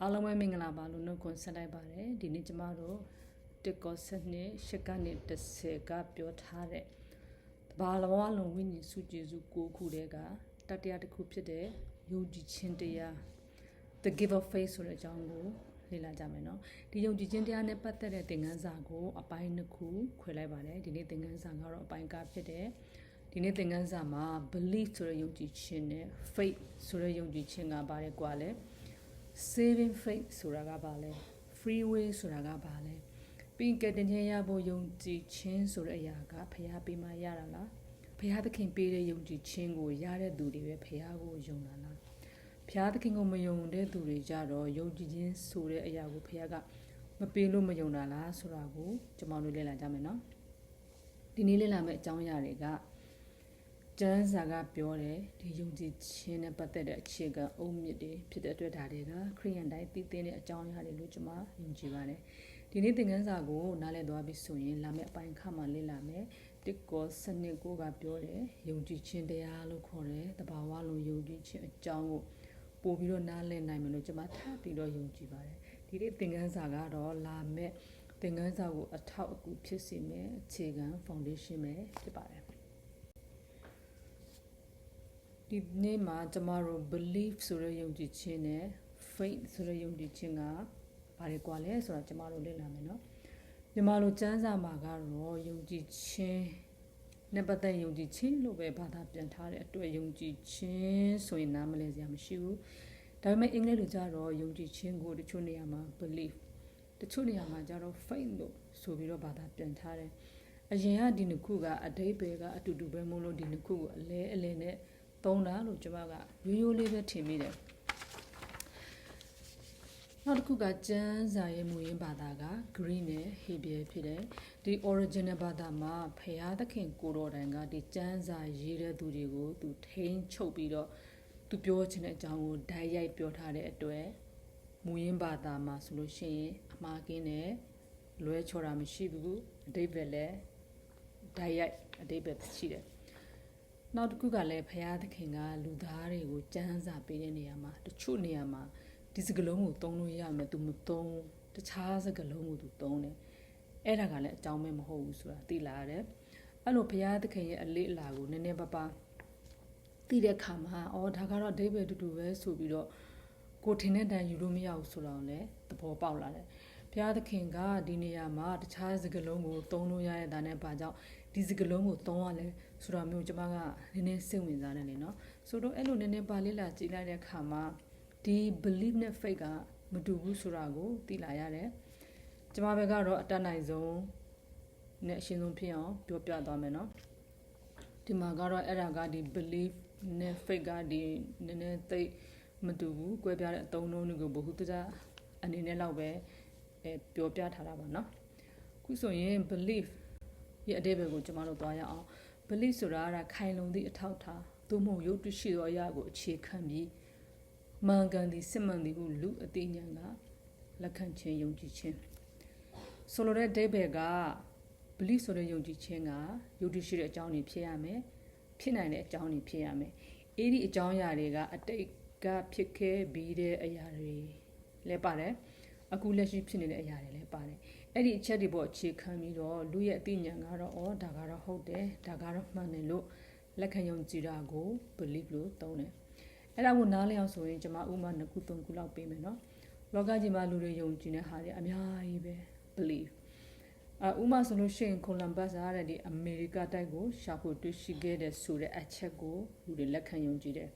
အားလုံးပဲမင်္ဂလာပါလို့နှုတ်ခွန်းဆက်လိုက်ပါတယ်ဒီနေ့ကျမတို့တစ်ကောစနစ်ရှစ်ကနေ10ကပြောထားတဲ့ဘာလဘဝလုံးဝိညာဉ်စုကျေစု9ခုတည်းကတတရားတစ်ခုဖြစ်တဲ့ယုံကြည်ခြင်းတရား the giver of faith ဆိုတဲ့အကြောင်းကိုလေ့လာကြမယ်နော်ဒီယုံကြည်ခြင်းတရားနဲ့ပတ်သက်တဲ့သင်ခန်းစာကိုအပိုင်းနှစ်ခုခွဲလိုက်ပါတယ်ဒီနေ့သင်ခန်းစာကတော့အပိုင်းကဖြစ်တဲ့ဒီနေ့သင်ခန်းစာမှာ belief ဆိုတဲ့ယုံကြည်ခြင်းနဲ့ faith ဆိုတဲ့ယုံကြည်ခြင်းကပါတယ်ကွာလဲsaving faith ဆိုတာကဘာလဲ free will ဆိုတာကဘာလဲပြီးကတဲ့ခြင်းရဖို့ယုံကြည်ခြင်းဆိုတဲ့အရာကဖျားပေးမှရတာလားဖျားသခင်ပေးတဲ့ယုံကြည်ခြင်းကိုရတဲ့သူတွေပဲဖျားကိုယုံတာလားဖျားသခင်ကိုမယုံတဲ့သူတွေကြတော့ယုံကြည်ခြင်းဆိုတဲ့အရာကိုဖျားကမပေးလို့မယုံတာလားဆိုတာကိုကျွန်တော်တို့လေ့လာကြမယ်နော်ဒီနေ့လေ့လာမယ့်အကြောင်းအရာတွေကကျမ်းစာကပြောတယ်ဒီယုံကြည်ခြင်းနဲ့ပတ်သက်တဲ့အခြေခံအုတ်မြစ်တွေဖြစ်တဲ့အတွက်ဒါတွေကခရိယန်တိုင်းတည်တဲ့အကြောင်းအရာတွေလို့ကျွန်မယုံကြည်ပါတယ်ဒီနေ့သင်ခန်းစာကိုနားလည်သွားပြီဆိုရင်လာမယ့်အပိုင်းခါမှာလေ့လာမယ်တစ်ကောစနစ်ကိုကပြောတယ်ယုံကြည်ခြင်းတရားလို့ခေါ်တယ်တဘာဝလုံးယုံကြည်ခြင်းအကြောင်းကိုပို့ပြီးတော့နားလည်နိုင်မယ်လို့ကျွန်မထပ်ပြီးတော့ယုံကြည်ပါတယ်ဒီနေ့သင်ခန်းစာကတော့လာမယ့်သင်ခန်းစာကိုအထောက်အကူဖြစ်စေမယ်အခြေခံ foundation ပဲဖြစ်ပါတယ်ဒီနေ့မှာကျမတို့ belief ဆိုတဲ့ယုံကြည်ခြင်းနဲ့ faith ဆိုတဲ့ယုံကြည်ခြင်းကဘာတွေကွာလဲဆိုတာကျမတို့လေ့လာမယ်နော်ညီမတို့ကျမ်းစာမှာကတော့ယုံကြည်ခြင်းနဲ့ပတ်သက်ယုံကြည်ခြင်းလို့ပဲဘာသာပြန်ထားတဲ့အတွက်ယုံကြည်ခြင်းဆိုရင်နားမလည်စရာမရှိဘူးဒါပေမဲ့အင်္ဂလိပ်လိုကြတော့ယုံကြည်ခြင်းကိုတချို့နေရာမှာ belief တချို့နေရာမှာကြတော့ faith လို့ဆိုပြီးတော့ဘာသာပြန်ထားတယ်အရင်ကဒီနှစ်ခုကအဓိပ္ပာယ်ကအတူတူပဲမို့လို့ဒီနှစ်ခုကိုအလဲနဲ့သုံးတာလို့ကျွန်မကရိုးရိုးလေးပဲထင်မိတယ်နောက်တစ်ခုကကျမ်းစာရဲ့မူရင်းဘာသာက Greek နဲ့ Hebrew ဖြစ်တယ်ဒီ original ဘာသာမှာဖျားသခင်ကိုတော်တိုင်ကဒီကျမ်းစာရေးတဲ့သူတွေကိုသူထိန်းချုပ်ပြီးတော့သူပြောချင်တဲ့အကြောင်းကိုဓာတ်ရိုက်ပြောထားတဲ့အတွက်မူရင်းဘာသာမှာဆိုလို့ရှိရင်အမှားကင်းနဲ့လွဲချော်တာမရှိဘူးအဓိပ္ပာယ်လည်းဓာတ်ရိုက်အဓိပ္ပာယ်ရှိတယ်နောက်တစ်ခုကလည်းဖျားသခင်ကလူသားတွေကိုကျမ်းစာပေးတဲ့နေရာမှာတချို့နေရာမှာဒီစကလုံးကိုသုံးလို့ရမယ်သူမသုံးတခြားစကလုံးကိုသူသုံးတယ်အဲ့ဒါကလည်းအကြောင်းမဲမဟုတ်ဘူးဆိုတာသိလာရတယ်အဲ့လိုဘုရားသခင်ရဲ့အလေးအလာကိုနည်းနည်းပါးပါးသိတဲ့အခါမှာဒါကတော့အဓိပ္ပာယ်တူတူပဲဆိုပြီးတော့ကိုထင်တဲ့တန်ယူလို့မရဘူးဆိုတော့လည်းသဘောပေါက်လာတယ်ဘုရားသခင်ကဒီနေရာမှာတခြားစကလုံးကိုသုံးလို့ရတဲ့ဒါနဲ့ဘာကြောင့်ဒီစကလုံးကိုသုံးရလဲဆိုတော့မျိုးကျွန်မကနည်းနည်းစိတ်ဝင်စားတယ်လေနော်ဆိုတော့အဲ့လိုနည်းနည်းပါလေးလာကြည့်လိုက်တဲ့အခါမှာဒီ belief နဲ့ faith ကမတူဘူးဆိုတာကိုသိလာရတယ်ကျွန်မဘက်ကတော့အတတ်နိုင်ဆုံးနဲ့အရှင်းဆုံးဖြစ်အောင်ပြောပြသွားမယ်နော်ဒီမှာကတော့အဲ့ဒါကဒီ belief နဲ့ faith ကဒီနည်းနည်းသိမတူဘူးကွဲပြားတဲ့အသုံးအနှုန်းတွေကိုဘ ഹു တကြအနေနဲ့လောက်ပဲပြောပြထားတာပါနော်ခုဆိုရင် belief ရဲ့အဓိပ္ပာယ်ကိုကျွန်မတို့သွားရအောင် belief ဆိုတာကခိုင်လုံသည့်အထောက်ထားသို့မဟုတ်ယုတ်တုရှိသောအရာကိုအခြေခံပြီးမှန်ကန်သည့်စစ်မှန်သည့်ဟုလူအသိဉာဏ်ကလက်ခံခြင်းယုံကြည်ခြင်းဆိုလိုတဲ့အဓိပ္ပာယ်က belief ဆိုတဲ့ယုံကြည်ခြင်းကယုတ်တုရှိတဲ့အကြောင်းတွေဖြစ်ရမယ်ဖြစ်နိုင်တဲ့အကြောင်းတွေဖြစ်ရမယ်အဲ့ဒီအကြောင်းအရာတွေကအတိတ်ကဖြစ်ခဲ့ပြီးတဲ့အရာတွေလည်းပါတယ်အခုလက်ရှိဖြစ်နေတဲ့အရာတွေလည်းပါတယ်အဲ့ဒီအချက်တွေပေါ်အခြေခံပြီးတော့လူရဲ့အသိဉာဏ်ကတော့ဒါကတော့ဟုတ်တယ်ဒါကတော့မှန်တယ်လို့လက်ခံယုံကြည်တာကို belief လို့သုံးတယ်အဲ့ဒါကိုနားလည်အောင်ဆိုရင်ကျွန်မဥမာ2ခု3ခုလောက်ပေးမယ်နော်လောကကြီးမှာလူတွေယုံကြည်တဲ့ဟာတွေအများကြီးပဲ belief ဥမာဆိုလို့ရှိရင်ကိုလမ်ဘတ်စ်တဲ့ဒီအမေရိကတိုက်ကိုရှာဖွေတွေ့ရှိခဲ့တဲ့ဆိုတဲ့အချက်ကိုလူတွေလက်ခံယုံကြည်တယ်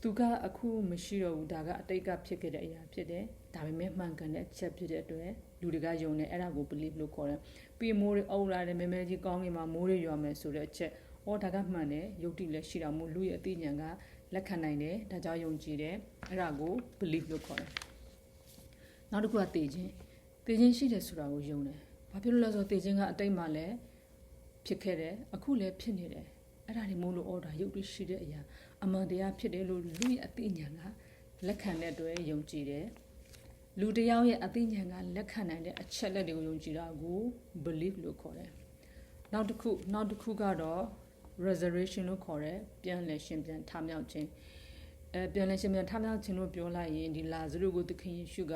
သူကအခုမရှိတော့ဘူးဒါကအတိတ်ကဖြစ်ခဲ့တဲ့အရာဖြစ်တယ်ဒါပေမဲ့မှန်ကန်တဲ့အချက်ဖြစ်တဲ့အတွက်လူတွေကယုံတယ်အဲ့ဒါကို belief လို့ခေါ်တယ်ပြီးမိုးတွေအုပ်လာတယ်မဲမဲကြီးကောင်းကင်မှာမိုးတွေရွာမယ်ဆိုတဲ့အချက်ဒါကမှန်တယ်ယုတ်တိလည်းရှိတာမို့လူရဲ့အသိဉာဏ်ကလက်ခံနိုင်တယ်ဒါကြောင့်ယုံကြည်တယ်အဲ့ဒါကို belief လို့ခေါ်တယ်နောက်တစ်ခုကသိခြင်းရှိတယ်ဆိုတာကိုယုံတယ်ဘာဖြစ်လို့လဲဆိုတော့သိခြင်းကအတိတ်မှာလည်းဖြစ်ခဲ့တယ်အခုလည်းဖြစ်နေတယ်အဲ့ဒါတွေမို့လို့ဒါယုတ်တိရှိတဲ့အရာအမှန်တရားဖြစ်တယ်လို့လူရဲ့အသိဉာဏ်ကလက်ခံတဲ့အတွက်ယုံကြည်တယ်လူတစ်ယောက်ရဲ့အသိဉာဏ်ကလက်ခံနိုင်တဲ့အချက်လက်တွေကိုယုံကြည်တာကို belief လို့ခေါ်တယ်နောက်တစ်ခုကတော့ resurrection လို့ခေါ်တယ်ပြန်လည်ရှင်ပြန်ထမြောက်ခြင်း ပြန်လဲရှင်ပြန်ထမြောက်ခြင်းလို့ပြောလိုက်ရင်ဒီလာဇရုကိုသခင်ယေရှုက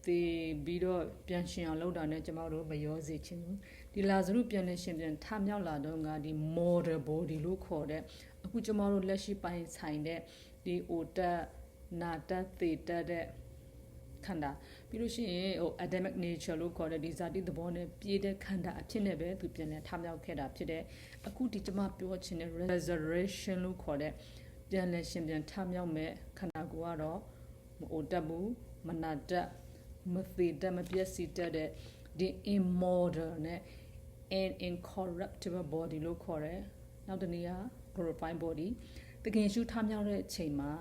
သေပြီးတော့ပြန်ရှင်အောင်လုပ်တာနဲ့ကျမတို့မရောစေခြင်းဘူးဒီလာဇရုပြန်လဲရှင်ပြန်ထမြောက်လာတော့ငါဒီ model body လို့ခေါ်တဲ့အခုကျမတို့လက်ရှိပိုင်းဆိုင်တဲ့ဒီအိုတက်နာတက်သေတက်တဲ့ခန္ဓာပြီးလို့ရှိရင်Adamic nature လို့ခေါ်တဲ့ဒီဇာတိသဘောနဲ့ပြည့်တဲ့ခန္ဓာအဖြစ်နဲ့ပဲသူပြန်လဲထမြောက်ခဲ့တာဖြစ်တဲ့အခုဒီကျမပြောချင်တဲ့ resurrection လို့ခေါ်တဲ့ပြန်လဲရှင်ပြန်ထမြောက်မဲ့ခန္ဓာကိုယ်ကတော့မအိုတက်ဘူးမနာတက်မသေးတက်မပြည့်စည်တက်တဲ့ဒီ immortal နဲ့ an incorruptible body လို့ခေါ်တဲ့နောက်တစ်နည်းက glorified body တကယ်ရှုထမြောက်တဲ့အချိန်မှာ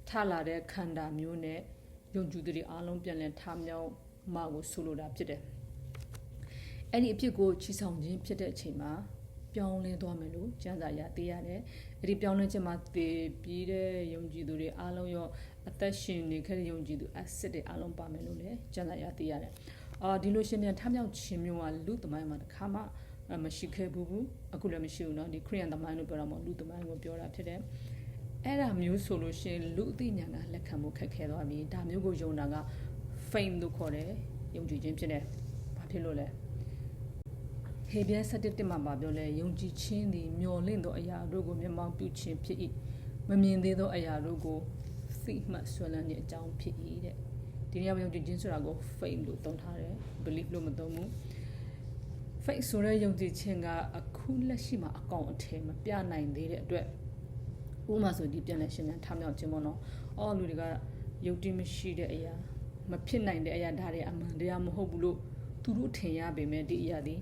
ထလာတဲ့ခန္ဓာမျိုးနဲ့ယုံကြည်သူတွေအားလုံးပြန်လည်ထမြောက်မှကိုဆိုလိုတာဖြစ်တယ်။အဲ့ဒီအဖြစ်ကိုချီဆောင်ခြင်းဖြစ်တဲ့အချိန်မှာပြောင်းလဲသွားမယ်လို့ကျမ်းစာရသိရတယ်။အဲ့ဒီပြောင်းလဲခြင်းမှာတည်ပြီးတဲ့ယုံကြည်သူတွေအားလုံးရောအသက်ရှင်နေခဲ့တဲ့ယုံကြည်သူအစစ်တွေအားလုံးပါမယ်လို့လည်းကျမ်းစာရသိရတယ်။ဒီလိုရှင်ပြန်ထမြောက်ခြင်းမျိုးကလူသမိုင်းမှာတစ်ခါမှမရှိခဲ့ဘူး။အခုလည်းမရှိဘူးเนาะဒီခရိယန်သမိုင်းလို့ပြောတာမဟုတ်လူသမိုင်းကိုပြောတာဖြစ်တယ်။အဲ့ဒါမျိုးဆိုလို့ရှိရင်လူအသိဉာဏ်ကလက်ခံမှုခက်ခဲသွားပြီဒါမျိုးကိုယုံတာက fame လို့ခေါ်တယ်ယုံကြည်ခြင်းဖြစ်တယ်ဘာဖြစ်လို့လဲဟေဘရဲ7:1မှာပြောလဲယုံကြည်ခြင်းသည်မျှော်လင့်သောအရာတို့ကိုမျက်မှောက်ပြုခြင်းဖြစ်၏မမြင်သေးသောအရာတို့ကိုသိမှတ်ဆွဲလန်းတဲ့အကြောင်းဖြစ်၏တဲ့ဒီနေရာမှာယုံကြည်ခြင်းဆိုတာကို fame လို့သုံးထားတယ် belief လို့မသုံးဘူး faith ဆိုတဲ့ယုံကြည်ခြင်းကအခုလက်ရှိမှာအကောင်အထည်မပြနိုင်သေးတဲ့အတွက်ဥပမာဆိုဒီပြန်လဲရှင်ပြန်ထမြောက်ခြင်းပေါ့နော်အော်လူတွေကယုတ်တိမရှိတဲ့အရာမဖြစ်နိုင်တဲ့အရာဒါတွေအမှန်တရားမဟုတ်ဘူးလို့သူတို့ထင်ရပေမဲ့ဒီအရာတွေ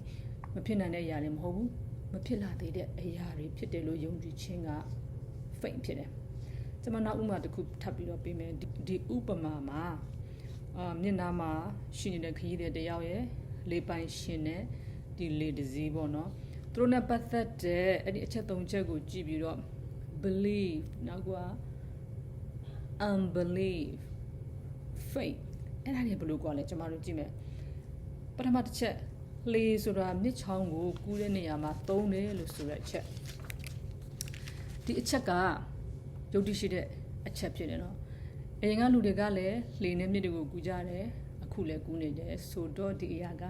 မဖြစ်နိုင်တဲ့အရာတွေမဟုတ်ဘူးမဖြစ်လာသေးတဲ့အရာတွေဖြစ်တယ်လို့ယုံကြည်ခြင်းက faith ဖြစ်တယ်ကျွန်မနောက်ဥပမာတစ်ခုထပ်ပြီးတော့ပေးမယ်ဒီဥပမာမှာမျက်နှာမှာရှိနေတဲ့ခရီးတဲ့တယောက်ရဲ့လေပိုင်ရှင်နဲ့ဒီလေတစည်းပေါ့နော်သူတို့နဲ့ပတ်သက်တဲ့အဲ့ဒီအချက်၃ချက်ကိုကြည့်ပြီးတော့ believe နောက်က unbelief faith အဲ့ဒါတွေဘယ်လိုကွာလဲကျွန်တော်တို့ကြည့်မယ်ပထမတစ်ချက်လေဆိုတာမြစ်ချောင်းကိုကူးတဲ့နေရာမှာသုံးတယ်လို့ဆိုတဲ့အချက်ဒီအချက်ကယုတ်တိရှိတဲ့အချက်ဖြစ်တယ်နော်အရင်ကလူတွေကလည်းလေနဲ့မြစ်တွေကိုကူးကြတယ်အခုလည်းကူးနေတယ်ဆိုတော့ဒီအရာက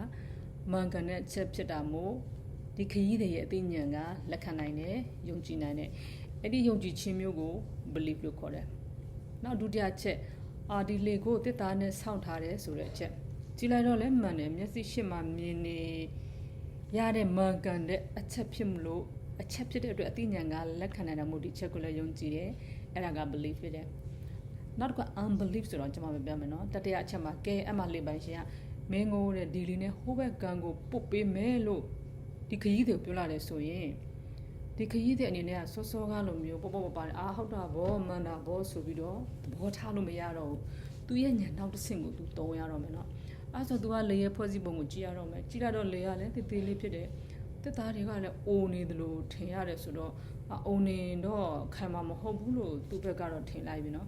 မှန်ကန်တဲ့အချက်ဖြစ်တာမို့ဒီခရီးတွေရဲ့အသိဉာဏ်ကလက်ခံနိုင်တယ်ယုံကြည်နိုင်တယ်အဲ့ဒီယုံကြည်ခြင်းမျိုးကို belief လို့ခေါ်တယ်နောက်ဒုတိယချက်ဒီလေကိုတစ်သားနဲ့ဆောင်းထားတယ်ဆိုတဲ့အချက်ကြည့်လိုက်တော့လည်းမှန်တယ်မျက်စိရှေ့မှာမြင်နေရတဲ့မှန်ကန်တဲ့အချက်ဖြစ်မလို့အချက်ဖြစ်တဲ့အတွက်အသိဉာဏ်ကလက်ခံနိုင်တာမို့ဒီချက်ကိုလည်းယုံကြည်တယ်အဲ့ဒါက belief ဖြစ်တယ်နောက်တစ်ခါ unbelief ဆိုတော့ကျွန်မပြောမယ်နော်တတိယအချက်မှာကဲအမှလေပိုင်ရှင်ကမင်းကိုတဲ့ဒီလီနဲ့ဟိုးဘက်ကန်းကိုပုတ်ပေးမယ်လို့ဒီခရီးတွေပြောလာတယ်ဆိုရင်ဒီခရီးတဲ့အနေနဲ့ကစောစောကားလိုမျိုးပေါ့ပေါ့ပါတယ်ဟုတ်တာဗောမှန်တာဗောဆိုပြီးတော့သဘောထားလို့မရတော့ဘူးသူရဲ့ညံနောက်တစ်ဆင့်ကိုသူတုံးရတော့မယ်နော်အဲ့ဆိုသူကလေရဲ့ဖွဲ့စည်းပုံကိုကြည့်ရတော့မယ်ကြည့်လိုက်တော့လေကလည်းတေးသေးလေးဖြစ်တယ်တက်သားတွေကလည်းအိုနေတယ်လို့ထင်ရတယ်ဆိုတော့အိုနေတော့ခံမှာမဟုတ်ဘူးလို့သူ့ဘက်ကတော့ထင်လိုက်ပြီနော်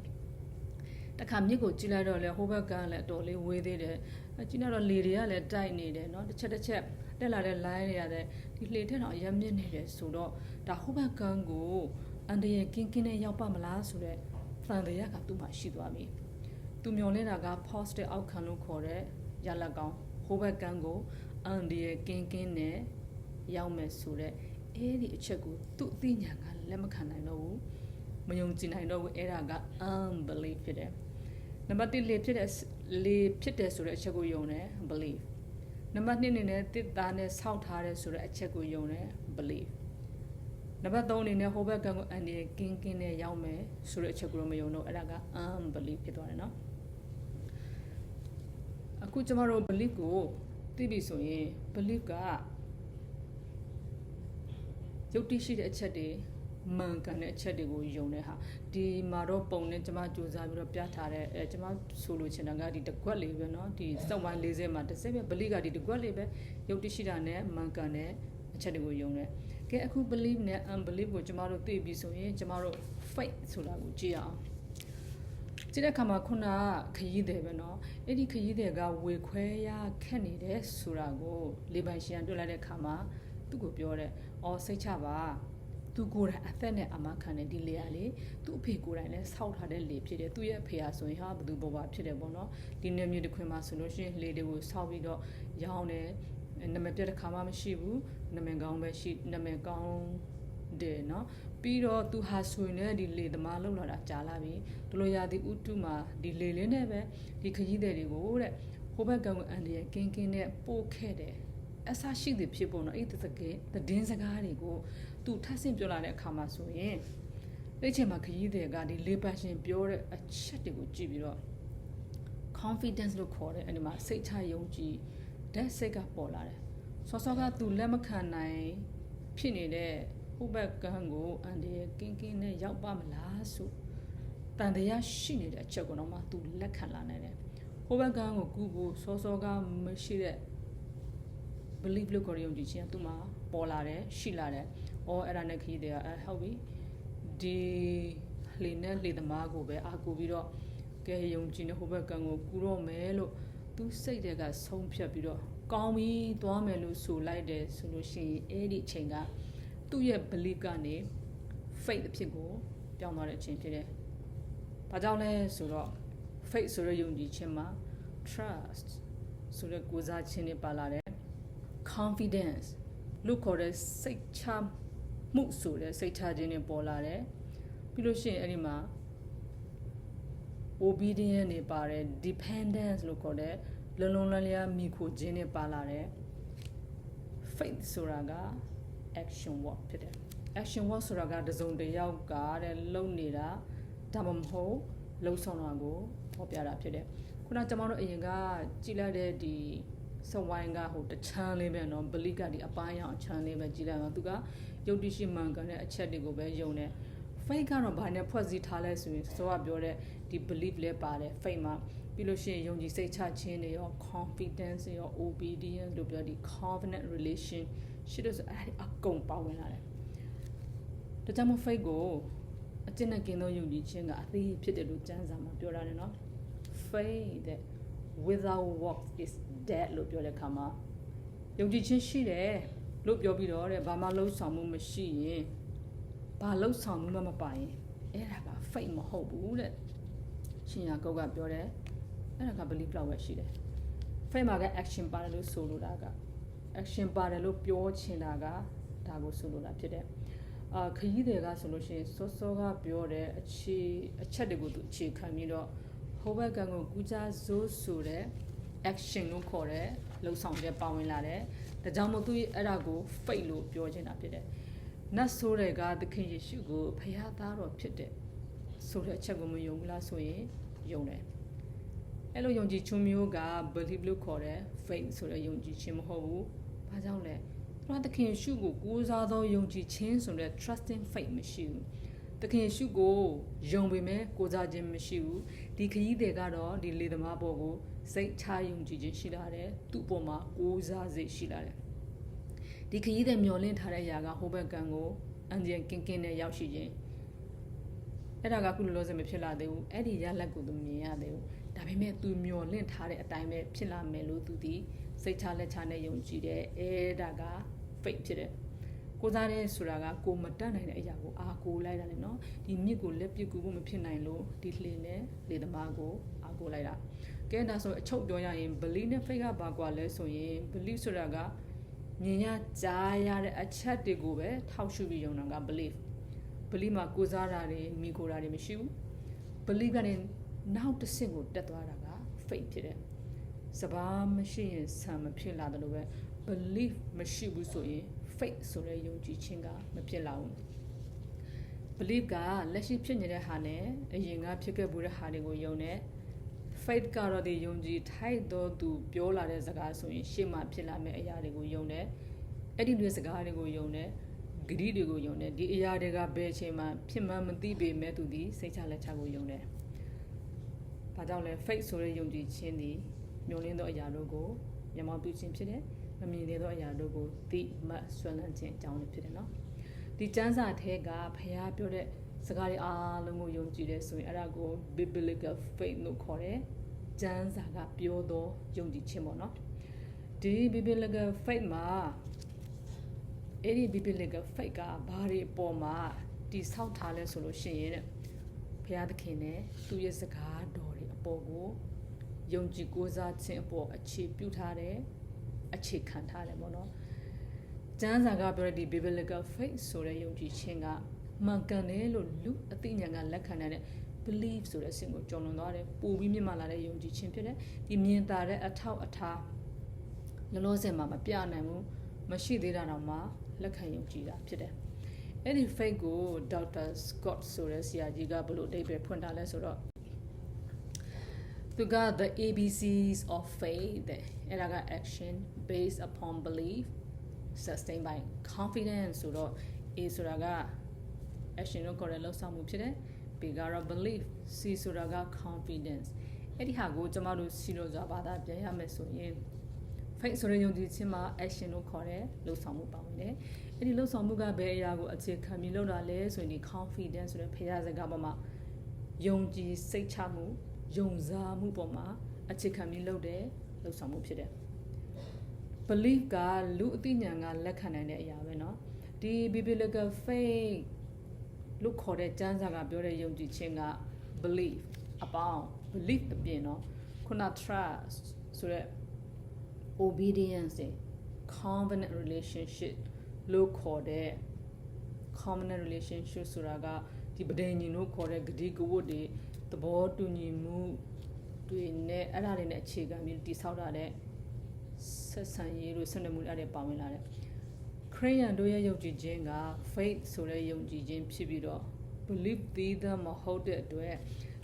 တခါမြစ်ကိုကြည့်လိုက်တော့လေဟိုဘက်ကလည်းအတော်လေးဝေးသေးတယ်ကြည့်တော့လေတွေကလည်းတိုက်နေတယ်နော်တစ်ချက်တက်လာတဲ့ line တွေရတယ်ဒီလှေထက်တော့အရင်မြင့်နေတယ်ဆိုတော့ဒါဟိုဘက်ကန်းကိုအန်တရယ်ကင်းနဲ့ရောက်ပါမလားဆိုတော့ဖန်တရားကသူ့မှာရှိသွားပြီသူမျောနေတာက positive outcome လို့ခေါ်တဲ့ရလကောင်ဟိုဘက်ကန်းကိုအန်တရယ်ကင်းနဲ့ရောက်မယ်ဆိုတော့အဲ့ဒီအချက်ကိုသူ့အသိဉာဏ်ကလက်မခံနိုင်တော့ဘူးမယုံကြည်နိုင်တော့ဘူးအဲ့ဒါက unbelief ဖြစ်တယ်နံပါတ်1လေဖြစ်တယ်ဆိုတဲ့အချက်ကိုယုံတယ် belief နံပါတ်2အနေနဲ့တစ်သားနဲ့ဆောက်ထားတယ်ဆိုတဲ့အချက်ကိုယုံတယ် belief နံပါတ်3အနေနဲ့ဟိုဘက်ကန်းကိုအန်ဒီကင်းနဲ့ရောက်မယ်ဆိုတဲ့အချက်ကိုမယုံတော့အဲ့ဒါက unbelief ဖြစ်သွားတယ်နော်အခုကျမတို့ belief ကိုသိပြီဆိုရင် belief ကယုတ်တိရှိတဲ့အချက်တွေမှန်ကန်တဲ့အချက်တွေကိုယုံတဲ့ဟာဒီမှာတော့ပုံနဲ့ကျမစူးစမ်းပြီးတော့ပြထားတဲ့ကျမဆိုလိုချင်တာကဒီတကွက်လေးပဲเนาะဒီစောက်ပိုင်း40မှာတစ်စက်ပဲ belief ကဒီတကွက်လေးပဲယုတ်တိရှိတာနဲ့မှန်ကန်တဲ့အချက်တွေကိုယုံတယ်ကဲအခု belief နဲ့ unbelief ကိုကျမတို့သိပြီးဆိုရင်ကျမတို့ faith ဆိုတာကိုကြည့်အောင်ကြည့်တဲ့အခါမှာခုနခရီးတယ်ပဲเนาะအဲ့ဒီခရီးတယ်ကဝေခွဲရခက်နေတယ်ဆိုတာကိုလေပိုင်ရှင်တွေ့လိုက်တဲ့အခါမှာသူ့ကိုပြောတယ်အော်စိတ်ချပါသူ သူကိုယ်တိုင်အသက်နဲ့အမခံတဲ့ဒီလေကလေသူ့အဖေကိုယ်တိုင်လည်းဆောက်ထားတဲ့လေဖြစ်တယ်သူ့ရဲ့အဖေဟာဆိုရင်ဟာဘသူပေါ်ပါဖြစ်တယ်ပေါ့နော်ဒီနယ်မြေတစ်ခွင်မှာဆိုလို့ရှိရင်လေတွေကိုဆောက်ပြီးတော့ရောင်းတယ်နာမည်ပြတဲ့ခါမှမရှိဘူးနာမည်ကောင်းပဲရှိနာမည်ကောင်းတယ်နော်ပြီးတော့သူဟာဆိုရင်လည်းဒီလေသမားလောက်လာတာကြားလာပြီဒလိုရာဒီဥတုမှာဒီလေလင်းနဲ့ပဲဒီခကြီးတဲ့တွေကိုတဲ့ဟိုဘက်ကကအန်ဒီရဲ့ကင်းကင်းနဲ့ပို့ခဲ့တယ်အဆရှိသည်ဖြစ်ပေါ်တော့အဲ့သတင်းစကားတွေကိုသူထပ်ဆင့်ပြောလာတဲ့အခါမှာဆိုရင်အဲ့ချိန်မှာခကြီးတွေကဒီလေပတ်ရှင်ပြောတဲ့အချက်တွေကိုကြည့်ပြီးတော့ confidence လို့ခေါ်တဲ့အဲ့ဒီမှာစိတ်ချယုံကြည်တဲ့စိတ်ကပေါ်လာတယ်စောကသူလက်မခံနိုင်ဖြစ်နေတဲ့ဟိုဘက်ကန်းကိုအန်ဒီရဲ့ကင်းကင်းနဲ့ရောက်ပါမလားဆိုတန်တရားရှိနေတဲ့အချက်ကတော့မှသူလက်ခံလာနိုင်တယ်ဟိုဘက်ကန်းကိုကူဖို့စောကမရှိတဲ့ believe လို့ခေါ်ရုံကြည့်ချင်းသူ့မှာပေါ်လာတယ်ရှိလာတယ်အော်အဲ့ဒါနဲ့ခကြီးတွေကဟုတ်ပြီဒီလေနဲ့လေသမားကိုပဲအာကူပြီးတော့ကဲယုံကြည်နေဟိုဘက်ကန်းကိုကူတော့မယ်လို့သူစိတ်တွေကဆုံးဖြတ်ပြီးတော့ကောင်းပြီသွားမယ်လို့ဆိုလိုက်တယ်ဆိုလို့ရှိရင်အဲ့ဒီအချိန်ကသူ့ရဲ့ belief ကနေ faith အဖြစ်ကိုပြောင်းသွားတဲ့အချိန်ဖြစ်တယ်။ဘာကြောင့်လဲဆိုတော့ faith ဆိုတဲ့ယုံကြည်ခြင်းမှာ trust ဆိုတဲ့ကိုးစားခြင်းတွေပါလာတယ် confidence လို့ခေါ်တဲ့စိတ်ချမှုဆိုတဲ့စိတ်ချခြင်းတွေပေါ်လာတယ်ပြီးလို့ရှိရင်အဲ့ဒီမှာ obedience တွေပါတယ် dependence လို့ခေါ်တဲ့လုံလုံလည်လည်မိခိုခြင်းတွေပါလာတယ် faith ဆိုတာက action word ဖြစ်တယ် action word ဆိုတာကတစုံတစ်ယောက်ကတဲ့လုံနေတာဒါမှမဟုတ်လှုပ်ဆောင်တာကိုဖော်ပြတာဖြစ်တယ်ခုနကျွန်တော်တို့အရင်ကကြည်လိုက်တဲ့ဒီစဝိုင်းကဟိုတချမ်းလေးပဲเนาะ belief ကဒီအပိုင်းအောင်အချမ်းလေးပဲကြည်လိုက်တော့သူကယုတ်တိရှိမှန်ကန်တဲ့အချက်တွေကိုပဲယုံတယ် faith ကတော့ဘာနဲ့ဖွဲ့စည်းထားလဲဆိုရင်စောကပြောတဲ့ဒီ belief လဲပါတယ် faith မှာပြီးလို့ရှိရင်ယုံကြည်စိတ်ချခြင်းတွေရော confidence ရော obedience လို့ပြောဒီ covenant relation ရှိလို့ဆိုအဲ့ဒီအကုန်ပါဝင်လာတယ်ဒါကြောင့်မို့ faith ကိုအကျင့်နဲ့ကင်းသောယုံကြည်ခြင်းကအသေးဖြစ်တယ်လို့ကျမ်းစာမှာပြောထားတယ်နော် faith that without works is dead လို့ပြောတဲ့အခါမှာယုံကြည်ခြင်းရှိတယ်လို့ပြောပြီးတော့တဲ့ဘာမှလှုပ်ဆောင်မှုမရှိရင်ဘာလှုပ်ဆောင်မှုမှမပါရင်အဲ့ဒါက faith မဟုတ်ဘူးတဲ့ရှင်ယာကုတ်ကပြောတယ်အဲ့ဒါက belief လောက်ပဲရှိတယ် faith မှာက action ပါတယ်လို့ဆိုလိုတာက action ပါတယ်လို့ပြောချင်တာကဒါကိုဆိုလိုတာဖြစ်တယ်ခရီးတွေကဆိုလို့ရှိရင်စောကပြောတဲ့အချက်တွေကိုသူအခြေခံပြီးတော့ဟိုဘက်ကကိုကူကြဆိုးဆိုတဲ့ action လို့ခေါ်တဲ့လှုပ်ဆောင်ချက်ပါဝင်လာတယ်ဒါကြောင့်မို့သူအဲ့ဒါကို faith လို့ပြောချင်တာဖြစ်တယ်နတ်ဆိုးတွေကသခင်ယေရှုကိုဖခင်သားတော်ဖြစ်တဲ့ဆိုတဲ့အချက်ကိုမယုံဘူးလားဆိုရင်ယုံတယ်အဲ့လိုယုံကြည်ခြင်းမျိုးက belief လို့ခေါ်တဲ့ faith ဆိုတဲ့ယုံကြည်ခြင်းမဟုတ်ဘူးဘာကြောင့်လဲသူကသခင်ယေရှုကိုကိုးစားသောယုံကြည်ခြင်းဆိုတဲ့ trusting faith မရှိဘူးသခင်ယေရှုကိုယုံပေမဲ့ကိုးစားခြင်းမရှိဘူးဒီခရီးတွေကတော့ဒီလေသမားပေါ်ကိုစိတ်ချယုံကြည်ခြင်းရှိလာတယ်သူ့ပေါ်မှာကိုးစားစိတ်ရှိလာတယ်ဒီခရီးတွေမျောလင့်ထားတဲ့ຢာကဟိုဘက်ကံကိုအန်ဂျန်ကင်းကင်းနဲ့ရောက်ရှိခြင်းအဲ့ဒါကခုလောလောဆယ်မဖြစ်လာသေးဘူးအဲ့ဒီရလက်ကိုသူမြင်ရသေးဘူးဒါပေမဲ့သူမျောလင့်ထားတဲ့အတိုင်းပဲဖြစ်လာမယ်လို့သူဒီစိတ်ချလက်ချနဲ့ယုံကြည်တယ်အဲ့ဒါက faith ဖြစ်တယ်ကိုးစားတဲ့ဆိုတာကကိုမတတ်နိုင်တဲ့အရာကိုအားကိုးလိုက်တာလေနော်ဒီမြစ်ကိုလက်ပစ်ကူဖို့မဖြစ်နိုင်လို့ဒီလှေနဲ့လေသမားကိုအားကိုးလိုက်တာကဲဒါဆိုအချုပ်ပြောရရင် belief နဲ့ faith ကဘာကွာလဲဆိုရင် belief ဆိုတာကမြင်ရကြားရတဲ့အချက်တွေကိုပဲထောက်ရှုပြီးယုံတာက belief မှာကိုးစားတာတွေမိကိုတာတွေမရှိဘူး belief ကနေနောက်တစ်ဆင့်ကိုတက်သွားတာက faith ဖြစ်တယ်စဘာမရှိရင်ဆံမဖြစ်လာတယ်လို့ပဲ belief မရှိဘူးဆိုရင် faith ဆိုတဲ့ယုံကြည်ခြင်းကမဖြစ်လာဘူး belief ကလက်ရှိဖြစ်နေတဲ့ဟာနဲ့အရင်ကဖြစ်ခဲ့ဘူးတဲ့ဟာတွေကိုယုံတယ် faith ကတော့ဒီယုံကြည်ထိုက်တော့သူပြောလာတဲ့စကားဆိုရင်ရှေ့မှာဖြစ်လာမယ့်အရာတွေကိုယုံတယ်အဲ့ဒီတွေစကားတွေကိုယုံတယ်ဂတိတွေကိုယုံတယ်ဒီအရာတွေကဘယ်အချိန်မှာဖြစ်မှန်းမသိပေမဲ့သူဒီစိတ်ချလက်ချကိုယုံတယ်ဘာကြောင့်လဲ faith ဆိုတဲ့ယုံကြည်ခြင်းဒီမျှော်လင့်သောအရာတို့ကိုမျက်မှောက်ပြုခြင်းဖြစ်တယ်မမြင်သေးသောအရာတို့ကိုသိမှတ်ဆွမ်းလန်းခြင်းအကြောင်းတွေဖြစ်တယ်နော်ဒီကျမ်းစာထဲကဘုရားပြောတဲ့စကားတွေအားလုံးကိုယုံကြည်တယ်ဆိုရင်အဲ့ဒါကို biblical faith လို့ခေါ်တယ်ကျမ်းစာကပြောသောယုံကြည်ခြင်းပေါ့နော်ဒီ biblical faith မှာ အဲ့ဒီ biblical faith ကဘာတွေပေါ်မှာတိဆောက်ထားလဲဆိုလို့ရှိရင်ဘုရားသခင်နဲ့သူ့ရဲ့စကားတော်တွေအပေါ်ကိုယုံကြည်ကိုးစားခြင်းအပေါ်အခြေပြုထားတယ်အခြေခံထားတယ်ပေါ့နော်ကျမ်းစာကပြောတဲ့ဒီ biblical faith ဆိုတဲ့ယုံကြည်ခြင်းကမှန်ကန်တယ်လို့လူအသိဉာဏ်ကလက်ခံတဲ့ belief ဆိုတဲ့အဆင့်ကိုကျော်လွန်သွားတယ်ပိုပြီးမြင့်မာလာတဲ့ယုံကြည်ခြင်းဖြစ်တယ်ဒီမြင်သာတဲ့အထောက်အထားလောလောဆယ်မှာမပြနိုင်ဘူးမရှိသေးတာတော့မှလက်ခံယုံကြည်တာဖြစ်တယ်အဲ့ဒီ faith ကို Dr. Scott ဆိုတဲ့ဆရာကြီးကဘယ်လိုအဓိပ္ပာယ်ဖွင့်ထားလဲဆိုတော့သူက the ABCs of faith အဲ့ဒါက action based upon belief sustained by confidence ဆိုတော့ A ဆိုတာက action ကိုခေါ်တဲ့လှုပ်ဆောင်မှုဖြစ်တယ် B ကတော့ belief C ဆိုတာက confidence အဲ့ဒီဟာကိုကျွန်တော်တို့စီလို့စွာဘာသာပြန်ရမယ်ဆိုရင် faith ဆိုတဲ့ယုံကြည်ခြင်းမှာ action ကိုခေါ်တဲ့လှုပ်ဆောင်မှုပါဝင်တယ်အဲ့ဒီလှုပ်ဆောင်မှုကဘယ်အရာကိုအခြေခံပြီးလုပ်တာလဲဆိုရင်ဒီ confidence ဆိုတဲ့ဖျားစကားပေါ်မှာယုံကြည်စိတ်ချမှုယုံစားမှုပေါ်မှာအခြေခံပြီးလုပ်တဲ့လှုပ်ဆောင်မှုဖြစ်တယ် belief ကလူအသိဉာဏ်ကလက်ခံနိုင်တဲ့အရာပဲเนาะဒီ biblical faith လို့ခေါ်တဲ့ကျမ်းစာကပြောတဲ့ယုံကြည်ခြင်းက belief အပေါင်း belief အပြင်เนาะခုန trust ဆိုတဲ့ obedience covenant relationship လို့ခေါ်တဲ့ covenant relationship ဆိုတာကဒီပဋိညာဉ်လို့ခေါ်တဲ့ဂတိကဝတ်တွေသဘောတူညီမှုတွေနဲ့အဲ့ဒါတွေနဲ့အခြေခံပြီးတည်ဆောက်တာတဲ့ဆက်ဆံရေးလို့ဆက်နွယ်မှုအဲ့ဒါပါဝင်လာတယ်ခရစ်ယာန်တို့ရဲ့ယုံကြည်ခြင်းက faith ဆိုတဲ့ယုံကြည်ခြင်းဖြစ်ပြီးတော့ belief သီးသန့်မဟုတ်တဲ့အတွက်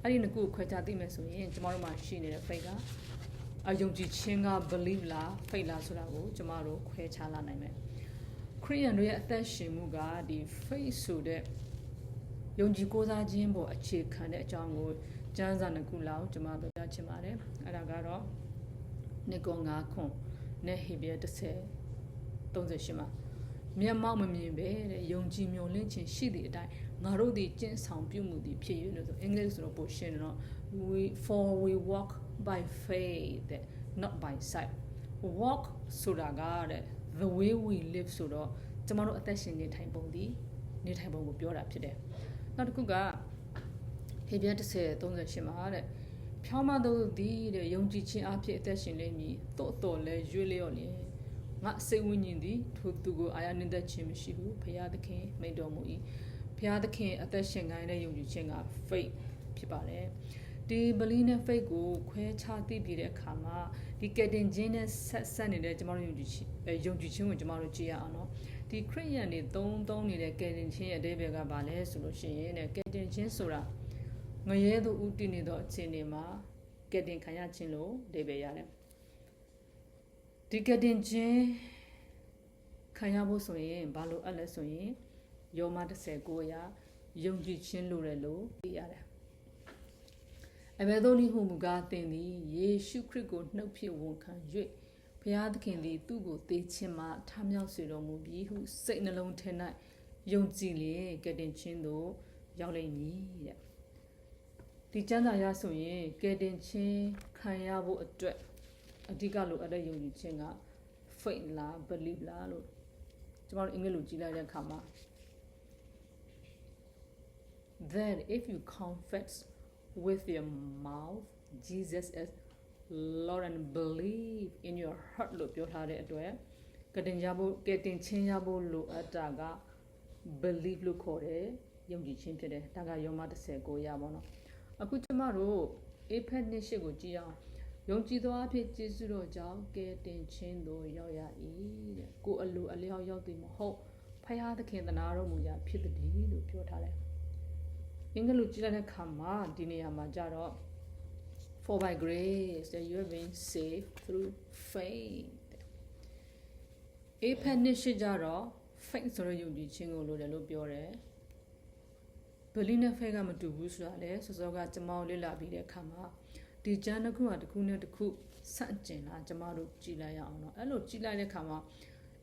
အဲ့ဒီနှစ်ခုခွဲခြားသိမယ်ဆိုရင်ကျမတို့မှာရှိနေတဲ့ faith ကအယုံကြည်ခြင်းက belief လား faith လားဆိုတာကိုကျမတို့ခွဲခြားလာနိုင်မယ်ခရစ်ယာန်တို့ရဲ့အသက်ရှင်မှုကဒီ faith ဆိုတဲ့ယုံကြည်ကိုးစားခြင်းပေါ်အခြေခံတဲ့အကြောင်းကိုကျမ်းစာနှစ်ခုလောက်ကျမပြောပြချင်ပါတယ်အဲ့ဒါကတော့နိကော9ခွန်နဲ့ဟေဘရဲ10:38မှာမျက်မှောက်မမြင်ပဲတဲ့ယုံကြည်မျှော်လင့်ခြင်းရှိသည့်အတိုင်းငါတို့သည်ကျင့်ဆောင်ပြုမှုသည်ဖြစ်၍လို့ဆိုအင်္ဂလိပ်ဆိုတော့ပိုရှင်းတယ်နော် we walk by faith not by sight walk ဆိုတာကတဲ့ the way we live ဆိုတော့ကျမတို့အသက်ရှင်နေထိုင်ပုံသည်နေထိုင်ပုံကိုပြောတာဖြစ်တယ်နောက်တစ်ခုကဟေဘရဲ10:38မှာတဲ့ဖြောင်းမတို့သည်တဲ့ယုံကြည်ခြင်းအဖြစ်အသက်ရှင်လိမ့်မည်သို့တော်လဲရွေ့လျော့လျင်ငါစိတ်ဝိညာဉ်သည်ထိုသူကိုအာရနှင့်သက်ခြင်းမရှိဘူးဘုရားသခင်မိန့်တော်မူ၏ဘုရားသခင်အသက်ရှင်ခိုင်းတဲ့ယုံကြည်ခြင်းက faith ဖြစ်ပါတယ်ဒီ belief နဲ့ faith ကိုခွဲခြားသိပြီးတဲ့အခါမှာဒီကယ်တင်ခြင်းနဲ့ဆက်နေတဲ့ကျမတို့ယုံကြည်ခြင်းကိုကျမတို့ကြည့်ရအောင်နော်ဒီခရစ်ယာန်တွေသုံးနေတဲ့ကယ်တင်ခြင်းရဲ့အဓိပ္ပာယ်ကဘာလဲဆိုလို့ရှိရင်ကယ်တင်ခြင်းဆိုတာငရဲသို့ဥတည်နေသောအခြေအနေမှာကယ်တင်ခံရခြင်းလို့အဓိပ္ပာယ်ရတယ်ဒီကယ်တင်ခြင်းခံရဖို့ဆိုရင်ဘာလို့အဲ့လဲဆိုရင်ယောမ19အရာယုံကြည်ခြင်းလို့ရတယ်လို့သိရတယ်အဘယ်သို့နည်းဟုမူကားသင်သည်ယေရှုခရစ်ကိုနှုတ်ဖြင့်ဝန်ခံ၍ဘုရားသခင်သည်သူ့ကိုသေခြင်းမှထမြောက်စေတော်မူပြီးဟုစိတ်နှလုံးထဲ၌ယုံကြည်လျင်ကယ်တင်ခြင်းသို့ရောက်လိမ့်မည်တဲ့ဒီကျမ်းစာရဆိုရင်ကယ်တင်ခြင်းခံရဖို့အတွက်အဓိကလိုအပ်တဲ့ယုံကြည်ခြင်းက faith လား belief လားလို့ကျွန်တော်အင်္ဂလိပ်လိုကြည့်လိုက်တဲ့အခါမှာ that if you confess with your mouth Jesus as Lord and believe in your heart လို့ပြောထားတဲ့အတွက်ကယ်တင်ခြင်းရဖို့လိုအပ်တာက belief လို့ခေါ်တယ်ယုံကြည်ခြင်းဖြစ်တယ်ဒါကယောမ19ရပါတော့အခုကျမတို့အေဖက်နှစ်ရှစ်ကိုကြည့်အောင်ယုံကြည်သောအဖြစ်ကျေးဇူးတော်ကြောင့်ကယ်တင်ခြင်းသို့ရောက်ရ၏တဲ့ကိုအလိုအလျောက်ရောက်သည်မဟုတ်ဖယားသခင်သနာတော်မူရာဖြစ်သည်လို့ပြောထားတယ်အင်္ဂလိပ်ကြည့်လိုက်တဲ့အခါမှာဒီနေရာမှာကြတော့ for by grace that you have been saved through faith အေဖက်နှစ်ရှစ်ကြတော့ faith ဆိုတဲ့ယုံကြည်ခြင်းကိုလိုတယ်လို့ပြောတယ်ဘလီနဲ့ faith ကမတူဘူးဆိုတာလေစောစောကကျမတို့လေ့လာပြီးတဲ့အခါမှာဒီကျမ်းတစ်ခုဟာတစ်ခုနဲ့တစ်ခုဆန့်ကျင်တာကျမတို့ကြည်လိုက်ရအောင်เนาะအဲ့လိုကြည်လိုက်တဲ့အခါမှာ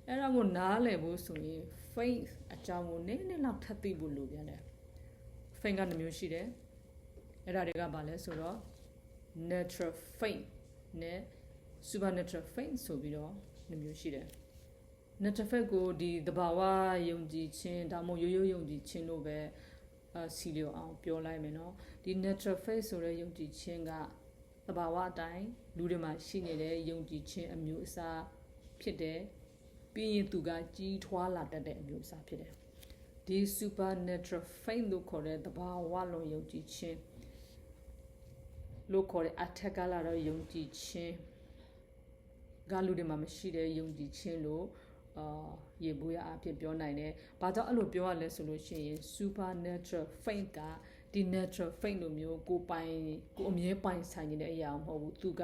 အဲ့ဒါကိုနားလည်ဖို့ဆိုရင် faith အကြောင်းကိုနည်းနည်းလောက်ထပ်သိဖို့လိုပြန်တယ် faith ကနှမျိုးရှိတယ်အဲ့ဒါတွေကဘာလဲဆိုတော့ natural faith နဲ့ supernatural faith ဆိုပြီးတော့နှမျိုးရှိတယ် netflix ကိုဒီတဘာဝယုံကြည်ခြင်းဒါမှမဟုတ်ရိုးရိုးယုံကြည်ခြင်းလို့ပဲစီလျော်အောင်ပြောလိုက်မယ်နော်ဒီ netflix ဆိုတဲ့ယုံကြည်ခြင်းကတဘာဝအတိုင်းလူတွေမှာရှိနေတဲ့ယုံကြည်ခြင်းအမျိုးအစားဖြစ်တယ်ပြီးရင်သူကကြီးထွားလာတတ်တဲ့အမျိုးအစားဖြစ်တယ်ဒီ supernatural faith လို့ခေါ်တဲ့တဘာဝလုံးယုံကြည်ခြင်းလို့ခေါ်တဲ့အထက်ကလာတော့ယုံကြည်ခြင်းကလူတွေမှာမရှိတဲ့ယုံကြည်ခြင်းလို့ရေဘူးရအဖြစ်ပြောနိုင်တယ်။ဘာကြောင့်အဲ့လိုပြောရလဲဆိုလို့ရှိရင် supernatural faith ကဒီ natural faith လိုမျိုးကိုအမြဲပိုင်ဆိုင်နေတဲ့အရာမဟုတ်ဘူး။သူက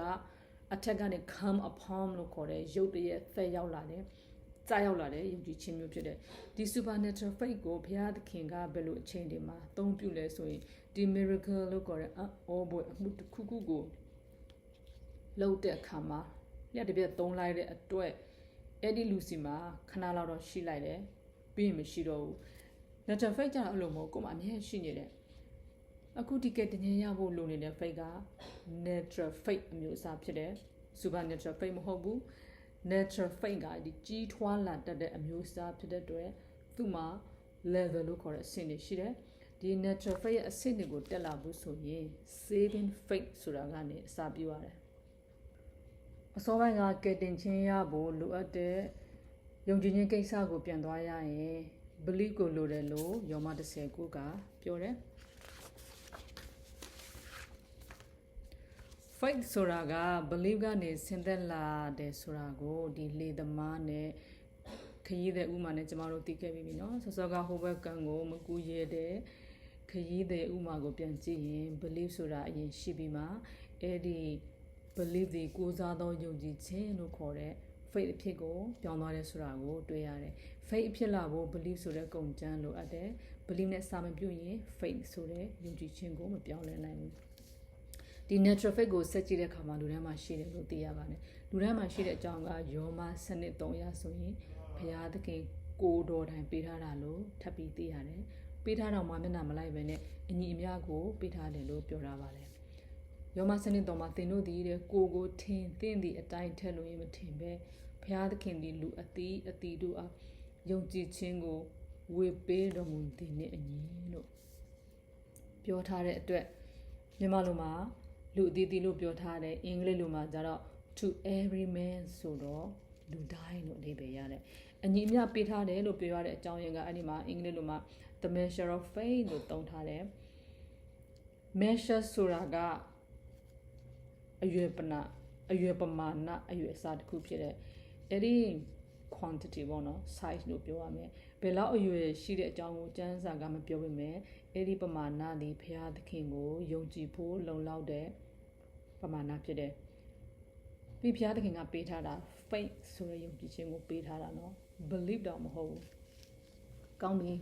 အထက်ကနေ come upon လို့ခေါ်တဲ့ရုပ်တရက်သက်ရောက်လာတယ်။ကြားရောက်လာတဲ့ယုံကြည်ခြင်းမျိုးဖြစ်တယ်။ဒီ supernatural faith ကိုဘုရားသခင်ကဘယ်လိုအချိန်တွေမှာအသုံးပြုလဲဆိုရင်ဒီ miracle လို့ခေါ်တဲ့အောဘွယ်အမှုတစ်ခုခုကိုလုပ်တဲ့အခါမှာလျှက်တစ်ပြက်သုံးလိုက်တဲ့အတွက်အဲ့ဒီလူစီမှာခဏလောက်တော့ရှိလိုက်တယ်ပြီးရင်မရှိတော့ဘူး natural faith ကျတော့အဲ့လိုမဟုတ်ကိုယ်မှအမြဲရှိနေတယ်အခုဒီကတည်းကရဖို့လိုနေတဲ့ faith က natural faith အမျိုးအစားဖြစ်တယ် supernatural faith မဟုတ်ဘူး natural faith ကဒီကြီးထွားလာတတ်တဲ့အမျိုးအစားဖြစ်တဲ့အတွက်သူ့မှာ level လို့ခေါ်တဲ့အဆင့်တွေရှိတယ်ဒီ natural faith ရဲ့အဆင့်တွေကိုတက်လာဖို့ဆိုရင် saving faith ဆိုတာကနေအစပြုရတယ်အစောပိုင်းကကယ်တင်ခြင်းရဖို့လိုအပ်တဲ့ယုံကြည်ခြင်းကိစ္စကိုပြန်သွားရရင် belief ကိုလိုတယ်လို့ယောမ30ခုကပြောတယ် faith ဆိုတာက belief ကနေဆင်းသက်လာတယ်ဆိုတာကိုဒီလေသမားနဲ့ခရီးတဲ့ဥမာနဲ့ကျမတို့သိခဲ့ပြီเนาะစောစောကဟိုဘက်ကံကိုမကူရဲတဲ့ခရီးတဲ့ဥမာကိုပြန်ကြည့်ရင် belief ဆိုတာအရင်ရှိပြီးမှအဲ့ဒီbelief ဒီကိုးစားသောယုံကြည်ခြင်းလို့ခေါ်တဲ့ faith အဖြစ်ကိုပြောင်းသွားတယ်ဆိုတာကိုတွေ့ရတယ် faith အဖြစ်လာဖို့ belief ဆိုတဲ့ကုန်ကျမ်းလိုအပ်တယ် belief နဲ့စာမပြုရင် faith ဆိုတဲ့ယုံကြည်ခြင်းကိုမပြောင်းလဲနိုင်ဘူးဒီ natural faith ကိုဆက်ကြည့်တဲ့အခါမှာလူတိုင်းမှာရှိတယ်လို့သိရပါတယ်လူတိုင်းမှာရှိတဲ့အကြောင်းကယောမစနစ်3ရာဆိုရင်ဘုရားသခင်ကိုတော်တိုင်ပေးထားတာလို့ထပ်ပြီးသိရတယ်ပေးထားတော့မှမျက်နှာမလိုက်ပဲနဲ့အညီအမျှကိုပေးထားတယ်လို့ပြောထားပါတယ်ယောမစနစ်တော်မှာသင်တို့သည်တဲ့ကိုထင်သင်သည့်အတိုင်းထက်လို့ရင်မထင်ပဲဘုရားသခင်သည်လူအသီးတို့အားယုံကြည်ခြင်းကိုဝေပေးတော်မူသည်နှင့်အညီလို့ပြောထားတဲ့အတွက်မြန်မာလိုမှာလူအသီးလို့ပြောထားတယ်အင်္ဂလိပ်လိုမှာကျတော့ to every man ဆိုတော့လူတိုင်းလို့အဓိပ္ပာယ်ရတယ်အညီအမျှပေးထားတယ်လို့ပြောရတဲ့အကြောင်းရင်းကအဲ့ဒီမှာအင်္ဂလိပ်လိုမှာ the measure of faith လို့သုံးထားတယ် measure ဆိုတာကအရွယ်ပမာဏအရွယ်အစားတစ်ခုဖြစ်တဲ့အဲ့ဒီ quantity ပေါ့နော် size လို့ပြောရမယ်ဘယ်လောက်အရွယ်ရှိတဲ့အကြောင်းကိုကျမ်းစာကမပြောပေမဲ့အဲ့ဒီပမာဏဒီဘုရားသခင်ကိုယုံကြည်ဖို့လုံလောက်တဲ့ပမာဏဖြစ်တယ်ပြီးဘုရားသခင်ကပေးထားတာ faith ဆိုတဲ့ယုံကြည်ခြင်းကိုပေးထားတာနော် believe တော့မဟုတ်ဘူးကောင်းပြီ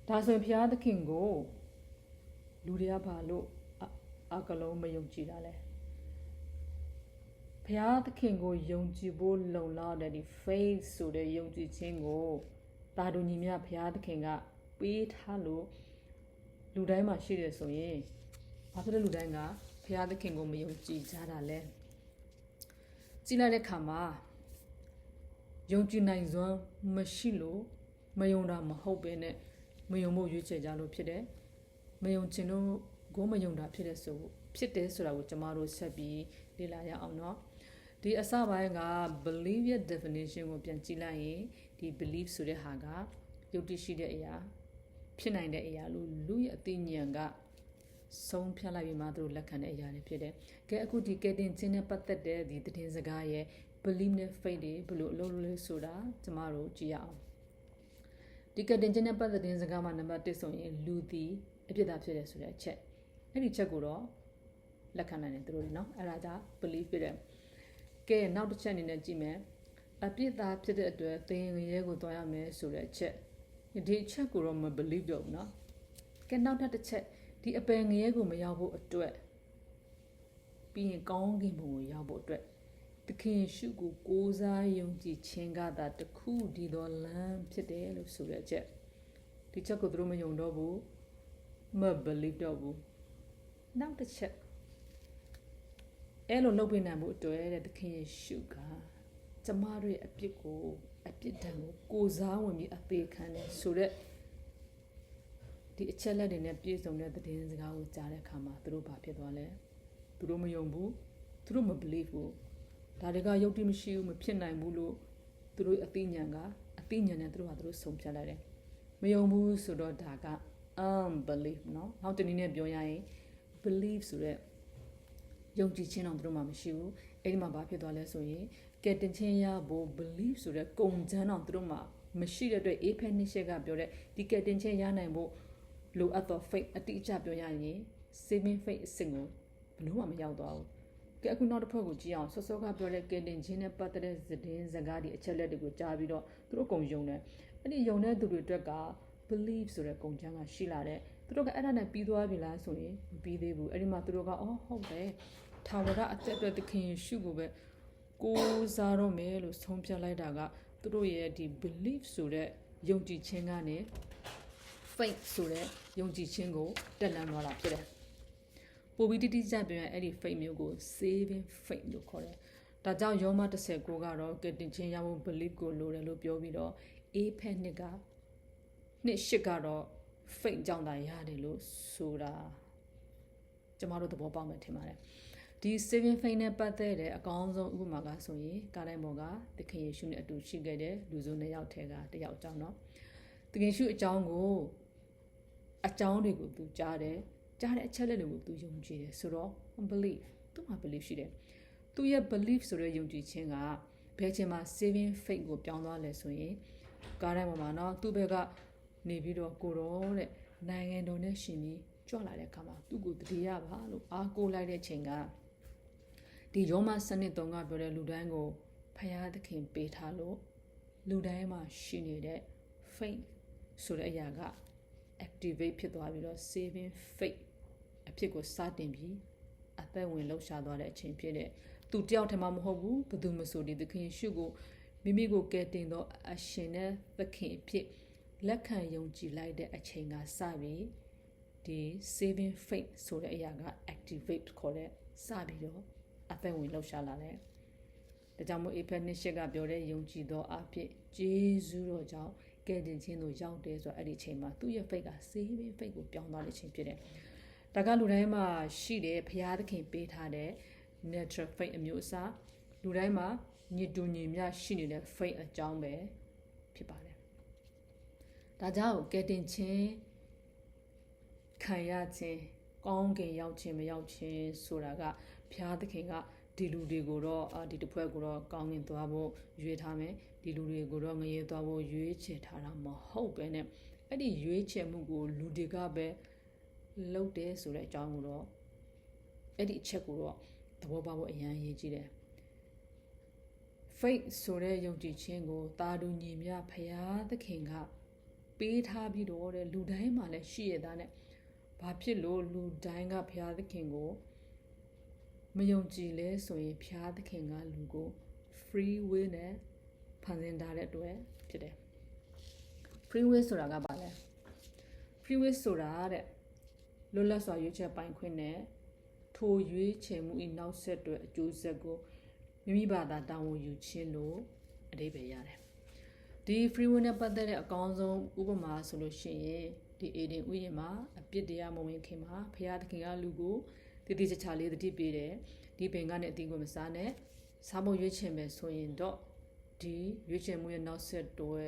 ဒါဆိုရင်ဘုရားသခင်ကိုလူတွေကဘာလို့အကလုံးမယုံကြည်တာလဲဘုရားသခင်ကိုယုံကြည်ဖို့လုံလောက်တဲ့ဒီ faith ဆိုတဲ့ယုံကြည်ခြင်းကိုတာတူညီမျှဘုရားသခင်ကပေးထားလို့လူတိုင်းမှာရှိတယ်ဆိုရင်ဘာဖြစ်လို့လူတိုင်းကဘုရားသခင်ကိုမယုံကြည်ကြတာလဲကြည့်လိုက်တဲ့အခါမှာယုံကြည်နိုင်စွမ်းမရှိလို့မယုံတာမဟုတ်ပဲနဲ့မယုံဖို့ရွေးချယ်ကြလို့ဖြစ်တယ်မယုံခြင်းလို့ကိုမယုံတာဖြစ်တယ်ဆိုတာကိုကျမတို့ဆက်ပြီးလေ့လာရအောင်เนาะဒီအစပိုင်းက belief ရဲ့ definition ကိုပြန်ကြည့်လိုက်ရင်ဒီ belief ဆိုတဲ့ဟာကယုတ်တိရှိတဲ့အရာဖြစ်နိုင်တဲ့အရာလို့လူရဲ့အသိဉာဏ်ကဆုံးဖြတ်လိုက်ပြီးမှသူတို့လက်ခံတဲ့အရာတွေဖြစ်တယ်။ကဲအခုဒီကယ်တင်ခြင်းနဲ့ပတ်သက်တဲ့ဒီသတင်းစကားရဲ့ belief နဲ့ faith တွေဘယ်လိုအလုပ်လုပ်လဲဆိုတာကျမတို့ကြည့်ရအောင်။ဒီကယ်တင်ခြင်းနဲ့ပတ်သက်တဲ့စကားမှာနံပါတ်1ဆိုရင်လူသည်အပြစ်သားဖြစ်တယ်ဆိုတဲ့အချက်အဲ့ဒီချက်ကိုတော့လက်ခံနိုင်တယ်သူတို့เนาะအဲ့ဒါကြောင့် belief ဖြစ်တယ်ကဲနောက်တစ်ချက်အနေနဲ့ကြည့်မယ်အပြစ်သားဖြစ်တဲ့အတွက်သင်ရဲကိုတွားရမယ်ဆိုတဲ့အချက်ဒီအချက်ကိုတော့မ believe တော့ဘူးเนาะကဲနောက်တစ်ချက်ဒီအပယ်ငရဲကိုမရောက်ဖို့အတွက်ပြီးရင်ကောင်းကင်ဘုံကိုရောက်ဖို့အတွက်သခင်ယေရှုကိုကိုးစားယုံကြည်ခြင်းကသာတခုဒီတော်လမ်းဖြစ်တယ်လို့ဆိုတဲ့အချက်ဒီချက်ကိုသူတို့မယုံတော့ဘူးမ believe တော့ဘူးနောက်တစ်ချက်အဲ့လိုလုပ်ပေးနိုင်မှုအတွက်တဲ့သခင်ယေရှုက ကျမတို့ရဲ့အပြစ်ဒဏ်ကိုကိုစားဝင်ပြီးအသေးခံတယ်ဆိုတော့ဒီအချက်လက်တွေနဲ့ပြည့်စုံတဲ့သတင်းစကားကိုကြားတဲ့အခါမှာသူတို့ဘာဖြစ်သွားလဲသူတို့မယုံဘူးသူတို့မ believe ဘူးဒါတွေကယုတ်တိမရှိဘူးမဖြစ်နိုင်ဘူးလို့သူတို့အသိဉာဏ်နဲ့သူတို့ဆုံးဖြတ်လိုက်တယ်မယုံဘူးဆိုတော့ဒါက unbelief เนาะနောက်တနည်းနဲ့ပြောရရင် believe ဆိုတဲ့ယုံကြည်ခြင်းတော့သူတို့မှမရှိဘူးအဲ့ဒီမှာဘာဖြစ်သွားလဲဆိုရင်ကဲတင်ချင်းရဖို့ believe ဆိုတဲ့ကုံချမ်းတော့သူတို့မှမရှိတဲ့အတွက် AFN နှစ်ချက်ကပြောတဲ့ဒီကဲတင်ချင်းရနိုင်ဖို့လိုအပ်သော faith အတိအကျပြောရရင် saving faith အဆင့်ကိုဘလို့မှမရောက်သွားဘူးကဲအခုနောက်တစ်ဖက်ကိုကြည့်အောင်စောစောကပြောတဲ့ကဲတင်ချင်းနဲ့ပတ်သက်တဲ့သတင်းစကားဒီအချက်လက်တွေကိုကြားပြီးတော့သူတို့ကုံယုံတယ်အဲ့ဒီယုံတဲ့သူတွေအတွက်က believe ဆိုတဲ့ကုံချမ်းကရှိလာတဲ့သူတို့ကအဲ့ဒါနဲ့ပြီးသွားပြီလားဆိုရင်မပြီးသေးဘူးအဲ့ဒီမှာသူတို့ကဟုတ်တယ်ထာဝရအသက်အတွက်သခင်ယေရှုကိုပဲကိုးစားတော့မယ်လို့ဆုံးဖြတ်လိုက်တာကသူတို့ရဲ့ဒီ belief ဆိုတဲ့ယုံကြည်ခြင်းကနေ faith ဆိုတဲ့ယုံကြည်ခြင်းကိုတက်လှမ်းသွားတာဖြစ်တယ်ပိုပြီးတိကျပြန်အဲ့ဒီ faith မျိုးကို saving faith လို့ခေါ်တယ်ဒါကြောင့်ယောမ19ကတော့ကတင်ချင်းရဖို့ belief ကိုလိုတယ်လို့ပြောပြီးတော့ AFN နှစ်8ကတော့ faith ကြောင့်သာရတယ်လို့ဆိုတာကျမတို့သဘောပေါက်မယ်ထင်ပါတယ်ဒီ saving faith နဲ့ပတ်သက်တဲ့အကောင်းဆုံးဥပမာကဆိုရင်ကားတိုင်းပေါ်ကသခင်ယေရှုနဲ့အတူရှိခဲ့တဲ့လူစု2ယောက်ထဲကတစ်ယောက်အကြောင်းเนาะသခင်ယေရှုအကြောင်းတွေကိုသူကြားတဲ့အချက်လက်တွေကိုသူယုံကြည်တယ်ဆိုတော့ belief သူ့မှာ belief ရှိတယ်သူရဲ့ belief ဆိုတဲ့ယုံကြည်ခြင်းကဘယ်ချိန်မှာ saving faith ကိုပြောင်းသွားလဲဆိုရင်ကားတိုင်းပေါ်မှာเนาะသူ့ဘက်ကနေပြီးတော့ကိုရောတဲ့နိုင်ငံတော်နဲ့ရှင်ပြီးကြွလာတဲ့အခါမှာသူ့ကိုတတိယပါလို့အားကိုးလိုက်တဲ့ချိန်ကဒီယောမစနစ်3ကပြောတဲ့လူတိုင်းကိုဖယားသခင်ပေးထားလို့လူတိုင်းမှာရှိနေတဲ့ faith ဆိုတဲ့အရာက activate ဖြစ်သွားပြီးတော့ saving faith အဖြစ်ကိုစတင်ပြီးအသက်ဝင်လှုပ်ရှားသွားတဲ့အချိန်ဖြစ်တဲ့သူတယောက်တည်းမှမဟုတ်ဘူးဘယ်သူမှဆိုဒီသခင်ရှုကိုမိမိကိုကယ်တင်သောအရှင်နဲ့သခင်အဖြစ်လက်ခံယုံကြည်လိုက်တဲ့အချိန်ကစပြီးဒီ saving faith ဆိုတဲ့အရာက activate ခေါ်တဲ့စပြီးတော့အသက်ဝင်လှုပ်ရှားလာတယ်။ဒါကြောင့်မို့ AFN နှစ်ချက်ကပြောတဲ့ယုံကြည်သောအဖြစ်ဂျေဇုတော်ကြောင့်ကယ်တင်ခြင်းတို့ရောက်တယ်ဆိုတော့အဲ့ဒီအချိန်မှာသူ့ရဲ့ faith က saving faith ကိုပြောင်းသွားတဲ့အချိန်ဖြစ်တယ်။ဒါကလူတိုင်းမှာရှိတဲ့ဘုရားသခင်ပေးထားတဲ့ natural faith အမျိုးအစားလူတိုင်းမှာညီတူညီမျှရှိနေတဲ့ faith အကြောင်းပဲဖြစ်ပါတယ်။ဒါကြောင့်ကယ်တင်ခြင်းခံရခြင်းကောင်းကင်ရောက်ခြင်းမရောက်ခြင်းဆိုတာကဘုရားသခင်ကဒီလူတွေကိုတော့ဒီတစ်ဖွဲ့ကိုတော့ကောင်းကင်သွားဖို့ရွေးထားမယ်ဒီလူတွေကိုတော့ငရေသွားဖို့ရွေးချယ်ထားတာမဟုတ်ပဲနဲ့အဲ့ဒီရွေးချယ်မှုကိုလူတွေကပဲလုပ်တယ်ဆိုတဲ့အကြောင်းကိုတော့အဲ့ဒီအချက်ကိုတော့သဘောပေါက်ဖို့အရန်ရေးကြည့်တယ် faith ဆိုတဲ့ယုံကြည်ခြင်းကိုတာတူညီမျှဘုရားသခင်ကပေးထားပြီးတော့တဲ့လူတိုင်းမှာလည်းရှိရတာနဲ့ဘာဖြစ်လို့လူတိုင်းကဘုရားသခင်ကိုမယုံကြည်လဲဆိုရင်ဘုရားသခင်ကလူကို free will နဲ့ဖန်ဆင်းထားတဲ့အတွက်ဖြစ်တယ် free will ဆိုတာကဘာလဲ free will ဆိုတာတဲ့လွတ်လပ်စွာရွေးချယ်ပိုင်ခွင့်နဲ့ထိုရွေးချယ်မှု၏နောက်ဆက်တွဲအကျိုးဆက်ကိုမိမိဘာသာတာဝန်ယူခြင်းလို့အဓိပ္ပာယ်ရတယ်ဒီ free will နဲ့ပတ်သက်တဲ့အကောင်းဆုံးဥပမာဆိုလို့ရှိရင်ဒီအေဒင်ဥယျာဉ်မှာအပြစ်တရားမဝင်ခင်မှာဘုရားသခင်ကလူကိုတည်တည်ချာချာလေးတတိပေးတယ်ဒီပင်ကနေအတီးကိုမစားနဲ့စားဖို့ရွေးချယ်မယ်ဆိုရင်တော့ဒီရွေးချယ်မှုရဲ့နောက်ဆက်တွဲ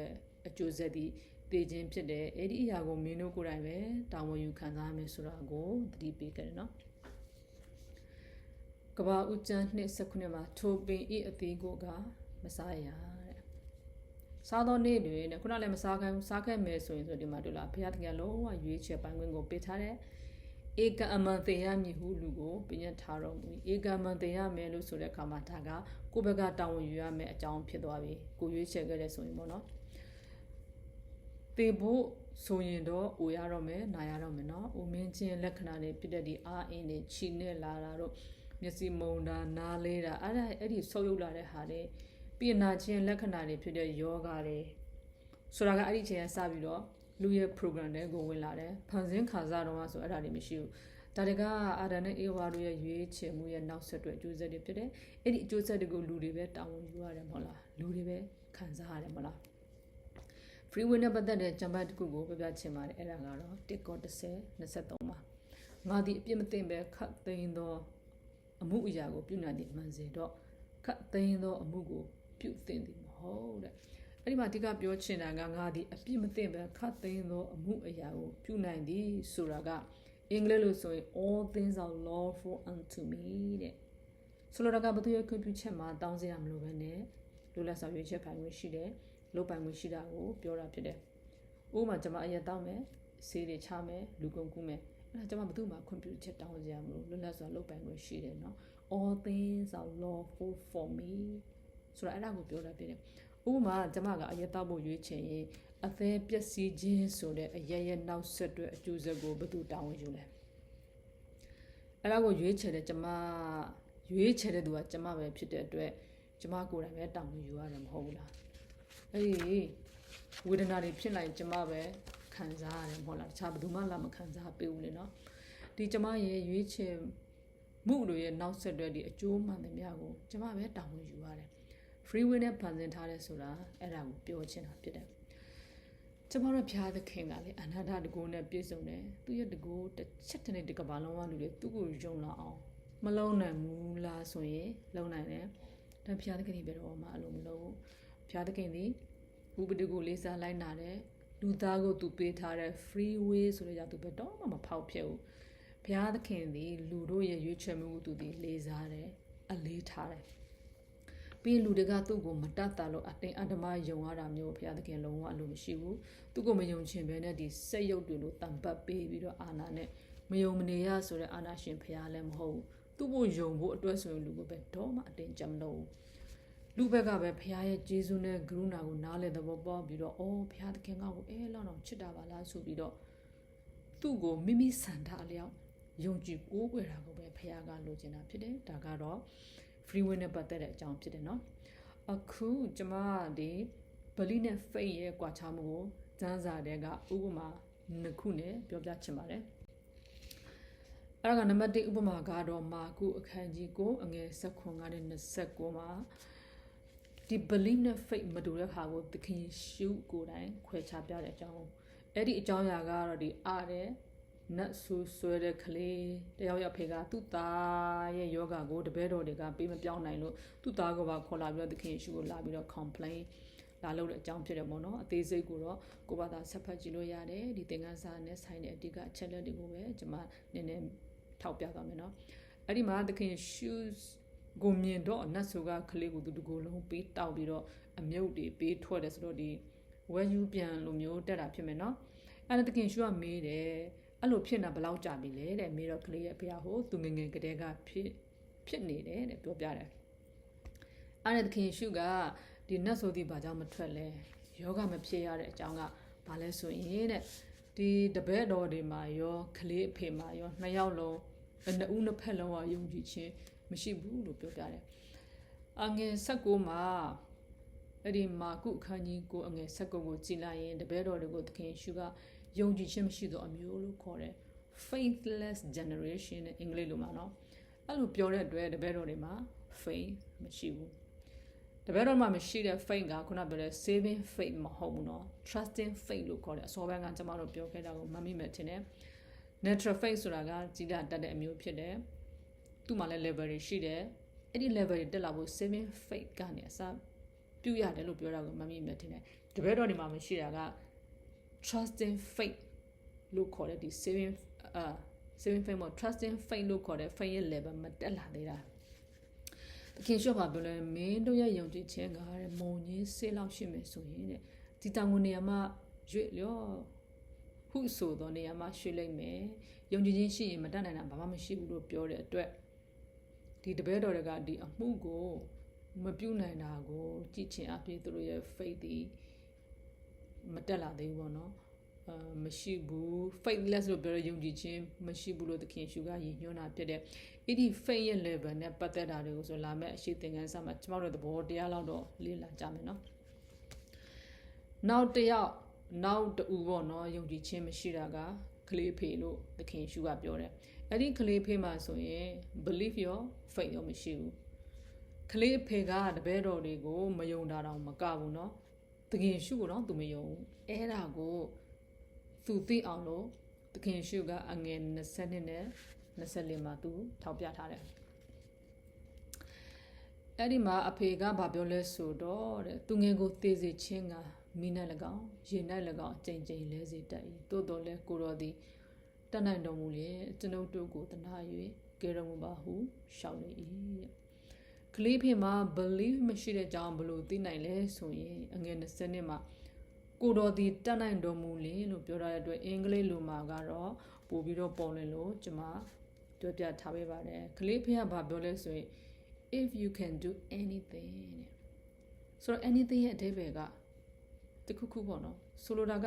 အကျိုးဆက်ဒီတည်ခြင်းဖြစ်တယ်အဲ့ဒီအရာကိုမင်းတို့ကိုယ်တိုင်ပဲတာဝန်ယူခံစားမယ်ဆိုတာကိုတတိပေးကြတယ်နော်ကဘာဦးကျန်း29မှာထိုပင်ဤအသေးကိုကမစားရတဲ့စားသောနေ့တွေနဲ့ခုနလည်းမစားခိုင်းစားခဲ့မယ်ဆိုရင်ဆိုဒီမှာတို့လားဘုရားသခင်လုံးဝရွေးချယ်ပိုင်ခွင့်ကိုပေးထားတဲ့ဧကအမှန်သိရမည်ဟုလူကိုပြညတ်ထားတော်မူဧကမှန်သိရမယ်လို့ဆိုတဲ့အခါမှာဒါကကိုယ့်ဘက်ကတာဝန်ယူရမယ်အကြောင်းဖြစ်သွားပြီကိုရွေးချယ်ခဲ့တဲ့ဆိုရင်ပေါ့နော်သေဖို့ဆိုရင်တော့အိုရတော့မယ်နာရတော့မယ်နော်အိုမင်းချင်းလက္ခဏာတွေဖြစ်တဲ့ဒီအာအင်းတွေခြိနဲ့လာတာတို့မျက်စိမုံတာနားလဲတာအဲ့ဒီဆုပ်ယုပ်လာတဲ့ဟာတွေပြင်နာခြင်းလက္ခဏာတွေဖြစ်တဲ့ယောဂတွေဆိုတာကအဲ့ဒီချိန်ကစပြီးတော့လူရဲ့ program တွေကိုဝင်လာတယ်ဖန်ဆင်းခါစားတော့ဆိုအဲ့ဒါတွေမရှိဘူး ဒါတကအာဒါနဲ့အေဝါတို့ရဲ့ရွေးချယ်မှုရဲ့နောက်ဆက်တွဲအကျိုးဆက်တွေဖြစ်တယ်အဲ့ဒီအကျိုးဆက်တွေကိုလူတွေပဲတာဝန်ယူရတယ်မဟုတ်လားလူတွေပဲခံစားရတယ်မဟုတ်လား free will နဲ့ပတ်သက်တဲ့ဂျမ်ဘတ်တစ်ခုကိုပြပြချင်ပါတယ်အဲ့ဒါကတော့တစ်ကော30 23မှာငါဒီအပြစ်မသိပဲခတ်သိမ်းသောအမှုအရာကိုပြုနိုင်သည့်မှန်စေတော့ခတ်သိမ်းသောအမှုကိုပြုသင့်သည်မဟုတ်တဲ့အဲ့ဒီမှာဒီကပြောချင်တာကငါဒီအပြစ်မသိပဲခတ်သိမ်းသောအမှုအရာကိုပြုနိုင်သည်ဆိုတာကအင်္ဂလိပ်လိုဆိုရင် all things are lawful unto me တဲ့ဆိုလိုတာကဘသူရဲ့ခွင့်ပြုချက်မှာတောင်းစရာမလိုဘဲနဲ့လူလက်ဆောင်ရွေးချက်ပိုင်ခွင့်ရှိတယ်လုပ်ပိုင်ခွင့်ရှိတာကိုပြောတာဖြစ်တယ်ဥပမာကျွန်မအရက်တောင်းမယ်ဆေးတွေချမယ်လူကုန်ကူးမယ်အဲ့ဒါကျွန်မဘသူမှခွင့်ပြုချက်တောင်းစရာမလိုလွတ်လပ်စွာလုပ်ပိုင်ခွင့်ရှိတယ်နော် all things are lawful for me ဆိုတာအဲ့ဒါကိုပြောတာဖြစ်တယ်ဥပမာကျွန်မကအရက်တောက်ဖို့ရွေးချယ်ရင်အသေးပျက်စီးခြင်းဆိုတဲ့အရက်ရဲ့နောက်ဆက်တွဲအကျိုးဆက်ကိုဘသူတောင်းဝင်ယူလဲအဲ့ဒါကိုရွေးချယ်တဲ့ကျွန်မရွေးချယ်တဲ့သူကကျွန်မပဲဖြစ်တဲ့အတွက်ကျွန်မကိုယ်တိုင်ပဲတောင်းဝင်ယူရတယ်မဟုတ်ဘူးလားအဲ့ဒီဝေဒနာတွေဖြစ်လိုက်ကျွန်မပဲခံစားရတယ်မဟုတ်လားတခြားဘယ်သူမှလာမခံစားပေးဘူးလေနော်ဒီကျွန်မရဲ့ရွေးချယ်မှုတွေရဲ့နောက်ဆက်တွဲဒီအကျိုးမှန်သမျှကိုကျွန်မပဲတောင်းဝင်ယူရတယ် free will နဲ့ဖန်ဆင်းထားတဲ့ဆိုတာအဲ့ဒါကိုပြောချင်တာဖြစ်တယ်ကျွန်တော်တို့ဖျားသခင်ကလေအနာတတကူနဲ့ပြည့်စုံတယ်သူရဲ့တကူတစ်ချက်တည်းတစ်ကဘာလုံးဝလူတွေသူ့ကိုယုံလာအောင်မလုံးနိုင်ဘူးလားဆိုရင်လုံးနိုင်တယ်ဒါဖျားသခင်ဒီဘယ်တော့မှအလိုမလုံးဖျားသခင်ဒီဥပဒေကိုလေးစားလိုက်နာတယ်လူသားကိုသူပေးထားတဲ့ free will ဆိုတဲ့ကြောင့်သူဘယ်တော့မှမဖောက်ဖြစ်ဘူးဘုရားသခင်သည်လူတို့ရဲ့ရွေးချယ်မှုကိုသူသည်လေးစားတယ်အလေးထားတယ်ပြီးလူတွေကသူ့ကိုမတတ်တာလို့အတင်းအဓမ္မယုံရတာမျိုးဘုရားသခင်လုံးဝအလိုမရှိဘူးသူ့ကိုမယုံချင်ဘဲနဲ့ဒီစက်ရုပ်တွေလို့တံပတ်ပေးပြီးတော့အာနာနဲ့မယုံမနေရဆိုတဲ့အာနာရှင်ဘုရားလည်းမဟုတ်ဘူးသူ့ကိုယုံဖို့အတွက်ဆိုရင်လူကိုပဲတော့မှအတင်းကြမလို့လူဘက်ကပဲဘုရားရဲ့ဂျေဇုနဲ့ဂရုဏာကိုနားလည်သဘောပေါက်ပြီးတော့အော်ဘုရားသခင်ကကိုလောက်တော့ချစ်တာပါလားဆိုပြီးတော့သူ့ကိုမိမိစံထားလျောက်ယုံကြည်ကိုးကွယ်တာကိုပဲဘုရားကလိုချင်တာဖြစ်တယ်ဒါကတော့ free will နဲ့ပတ်သက်တဲ့အကြောင်းဖြစ်တယ်နော်အခုကျွန်မဒီဗလိနဲ့ faith ရဲ့ကွာခြားမှုကိုစမ်းစာတဲ့ကဥပမာနှစ်ခုနဲ့ပြောပြချင်ပါတယ်အဲ့ဒါကနံပါတ်1ဥပမာကတော့မာကုအခန်းကြီးကိုအငယ်19ကနေ29မှာဒီ belief နဲ့ faith မတူတဲ့ခါကိုသခင်ရှုကိုယ်တိုင်ခွဲခြားပြတဲ့အကြောင်းအဲ့ဒီအကြောင်းအရာကတော့ဒီအားတဲ့နတ်ဆူဆွဲတဲ့ကလေးတယောက်ယောက်ဖေကသူ့သားရဲ့ယောဂကိုတပည့်တော်တွေကပေးမပြောင်းနိုင်လို့သူ့သားကိုပါခေါ်လာပြီးတော့သခင်ရှုကိုလာပြီးတော့ complain လာလို့တဲ့အကြောင်းဖြစ်တယ်ပေါ့နော်အသေးစိတ်ကိုတော့ကိုဘာသာဆက်ဖတ်ကြည့်လို့ရတယ်ဒီသင်ခန်းစာနဲ့ဆိုင်တဲ့အဓိကအချက်လက်တွေကိုပဲကျွန်မနည်းနည်းထောက်ပြသွားမယ်နော်အဲ့ဒီမှာသခင်ရှုကိုမြင်တော့နတ်ဆူကကလေးကိုသူတကိုယ်လုံးပေးတောက်ပြီးတော့အမြုပ်တွေပေးထွက်တယ်ဆိုတော့ဒီဝဲယူပြန်လိုမျိုးတက်တာဖြစ်မယ်နော်အဲ့ဒါသခင်ရှုကမေးတယ်အဲ့လိုဖြစ်နေတာဘယ်လောက်ကြာပြီလဲတဲ့မေတော့ကလေးရဲ့ဖေဟိုသူငငယ်ကလေးကဖြစ်နေတယ်တဲ့ပြောပြတယ်အဲ့ဒါသခင်ရှုကဒီနတ်ဆိုသည်ဘာကြောင့်မထွက်လဲယောဂမဖြစ်ရတဲ့အကြောင်းကဘာလဲဆိုရင်တဲ့ဒီတပည့်တော်တွေမှာရောကလေးအဖေမှာရောနှစ်ယောက်လုံးနှစ်ဦးနှစ်ဖက်လုံးကယုံကြည်ခြင်းမရှိဘူးလို့ပြောပြတယ်အငယ်16မှာအဲ့ဒီမာကုအခန်းကြီးကိုအငယ်16ကိုကြည်လိုက်ရင်တပည့်တော်တွေကိုသခင်ရှုကယုံကြည်ခြင်းမရှိသောအမျိုးလို့ခေါ်တယ် faithless generation နဲ့အင်္ဂလိပ်လိုမှာနော်အဲ့လိုပြောတဲ့အတွက်တပည့်တော်တွေမှာ faith မရှိဘူးတပည့်တော်မှာမရှိတဲ့ faith ကခုနပြောတဲ့ saving faith မဟုတ်ဘူးနော် trusting faith လို့ခေါ်တယ်အစောပိုင်းကကျွန်တော်တို့ပြောခဲ့တာကိုမမိမဲ့ထင်တယ် natural faith ဆိုတာကကြီးတာတက်တဲ့အမျိုးဖြစ်တယ်သူ့မှာလည်း level တွေရှိတယ်အဲ့ဒီ level တွေတက်လာဖို့ saving faith ကနေအစပြုရတယ်လို့ပြောတာကိုမမိမဲ့ထင်တယ်တပည့်တော်တွေမှာမရှိတာကtrusting faith လို့ခေါ်တဲ့ဒီ saving faith မှာ trusting faith လို့ခေါ်တဲ့ faith ရဲ့ level မတက်လာသေးတာသခင်ရှော့ပါပြောလဲမင်းတို့ရဲ့ယုံကြည်ခြင်းကတဲ့မုံကြီးဆေးလောက်ရှိမယ်ဆိုရင်တဲ့ဒီတောင်ကိုနေရာမှာရွေ့လျော့ဟုဆိုသောနေရာမှာရွှေ့လိုက်မယ်ယုံကြည်ခြင်းရှိရင်မတတ်နိုင်တာဘာမှမရှိဘူးလို့ပြောတဲ့အတွက်ဒီတပည့်တော်တွေကဒီအမှုကိုမပြုနိုင်တာကိုကြည့်ချင်းအပြည့်သူတို့ရဲ့ faith ဒီမတက်လာသေးဘူးပေါ့နော်မရှိဘူး faithless လို့ပြောရယုံကြည်ခြင်းမရှိဘူးလို့သခင်ရှုကရည်ညွှန်းတာဖြစ်တဲ့အဲ့ဒီ faith ရဲ့ level နဲ့ပတ်သက်တာတွေကိုဆိုလာမဲ့အရှိသင်ခန်းစာမှာကျမတို့သဘောတရားလောက်တော့လေ့လာကြမယ်နော်နောက်တူပေါ့နော်ယုံကြည်ခြင်းမရှိတာကကလေးဖေလို့သခင်ရှုကပြောတယ် အဲ့ဒီကလေးဖေးမှာဆိုရင် believe ရော faith ရောမရှိဘူးကလေးဖေကတပည့်တော်တွေကိုမယုံတာတော့မကဘူးเนาะတခင်ရှုကိုတော့သူမယုံဘူးအဲ့ဒါကိုသူသိအောင်လို့တခင်ရှုကအငယ်20နဲ့24မှာသူထောက်ပြထားတယ်အဲ့ဒီမှာအဖေကဗာပြောလဲဆိုတော့တဲ့သူငယ်ကိုသေစေခြင်းကမိနဲ့၎င်းရေနဲ့၎င်းကြိမ်ကြိမ်လဲစေတတ်၏တိုးတော်လဲကိုတော်သည်တတ်နိုင်တော်မူလျင်ကျွန်ုပ်တို့ကိုတနာ၍ကဲတော်မူပါဟုရှောက်လေ၏ကလေးဖေမှာ believe မရှိတဲ့ကြောင်းဘလို့သိနိုင်လဲဆိုရင်အငယ်20နှစ်မှာကိုတော်သည်တတ်နိုင်တော်မူလျင်လို့ပြောထားတဲ့အတွက်အင်္ဂလိပ်လိုမှာကတော့ပို့ပြီးတော့ပေါ်လွင်လို့ကျွန်မပြောပြထားပေးပါတယ်ကလေးဖေကဘာပြောလဲဆိုရင် if you can do anything တဲ့ဆိုတော့ anything ရဲ့အဓိပ္ပာယ်ကတခုခုပေါ့နော်ဆိုလိုတာက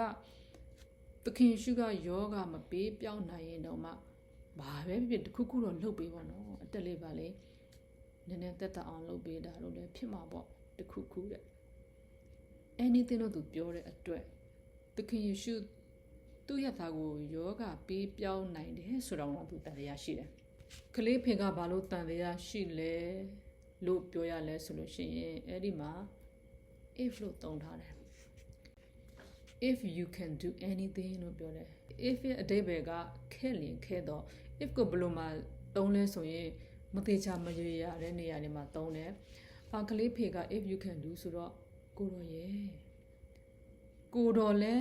သခင်ရှုကယောဂမပေးပြောင်းနိုင်ရင်တော့မှဘာပဲဖြစ်တခုခုတော့လုပ်ပေးပါနော်အတက်လေးပါလေနည်းနည်းတက်တက်အောင်လုပ်ပေးတာလို့လည်းဖြစ်မှာပေါ့တခုခုတဲ့ anything လို့သူပြောတဲ့အတွက်သခင်ယေရှုသူ့ရဲ့သားကိုယောဂပေးပြောင်းနိုင်တယ်ဆိုတော့သူတန်တရားရှိတယ်ကလေးဖေကဘာလို့တန်တရားရှိလဲလို့ပြောရလဲဆိုလို့ရှိရင်အဲ့ဒီမှာ if လို့သုံးထားတယ် if you can do anything လို့ပြောတယ် if ရဲ့အဓိပ္ပာယ်ကခဲလင်ခဲတော့ if ကိုဘယ်လိုမှသုံးလဲဆိုရင်မသေးချာမရွေရတဲ့နေရာတွေမှာသုံးတယ်ကလေးဖေက if you can do ဆိုတော့ကိုတော်ရဲ့ကိုတော်လဲ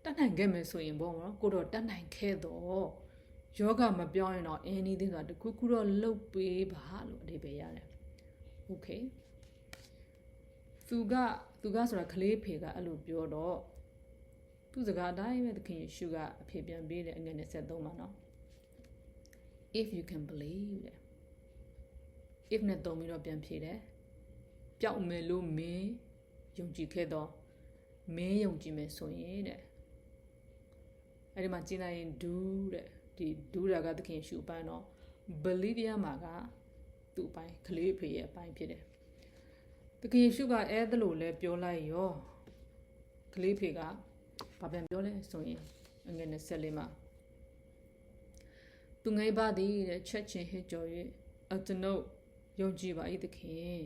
တတ်နိုင်ခဲ့မယ်ဆိုရင်ပေါ့နော်ကိုတော်တတ်နိုင်ခဲ့တော့ယောဂမပြောင်းရင်တော့ anything ဆိုတာတခုခုတော့လုပ်ပေးပါလို့အဓိပ္ပာယ်ရတယ် okay သူကဆိုတာကလေးဖေကအဲ့လိုပြောတော့သူစကားအတိုင်းပဲသခင်ယေရှုကအဖေပြန်ပေးတယ်အငယ်23မှာနော် if you can believe တဲ့ if နဲ့သုံးပြီးတော့ပြန်ဖြေတယ်ပျောက်မယ်လို့မင်းယုံကြည်ခဲ့တော့မင်းယုံကြည်မယ်ဆိုရင်တဲ့အဲ့ဒီမှာကျင်းလိုက်ရင် do တဲ့ဒီ do တာကသခင်ယေရှုအပိုင်းတော့ believe ရမှာကသူ့အပိုင်းကလေးဖေရဲ့အပိုင်းဖြစ်တယ်သခင်ယေရှုကအဲ့ဒါလို့လဲပြောလိုက်ရောကလေးဖေကဘာပြန်ပြောလဲဆိုရင်အငယ်24မှာသူငယ်ပါသည်တဲ့ချက်ချင်းဟစ်ကြော်၍ကျွန်ုပ်ယုံကြည်ပါ၏သခင်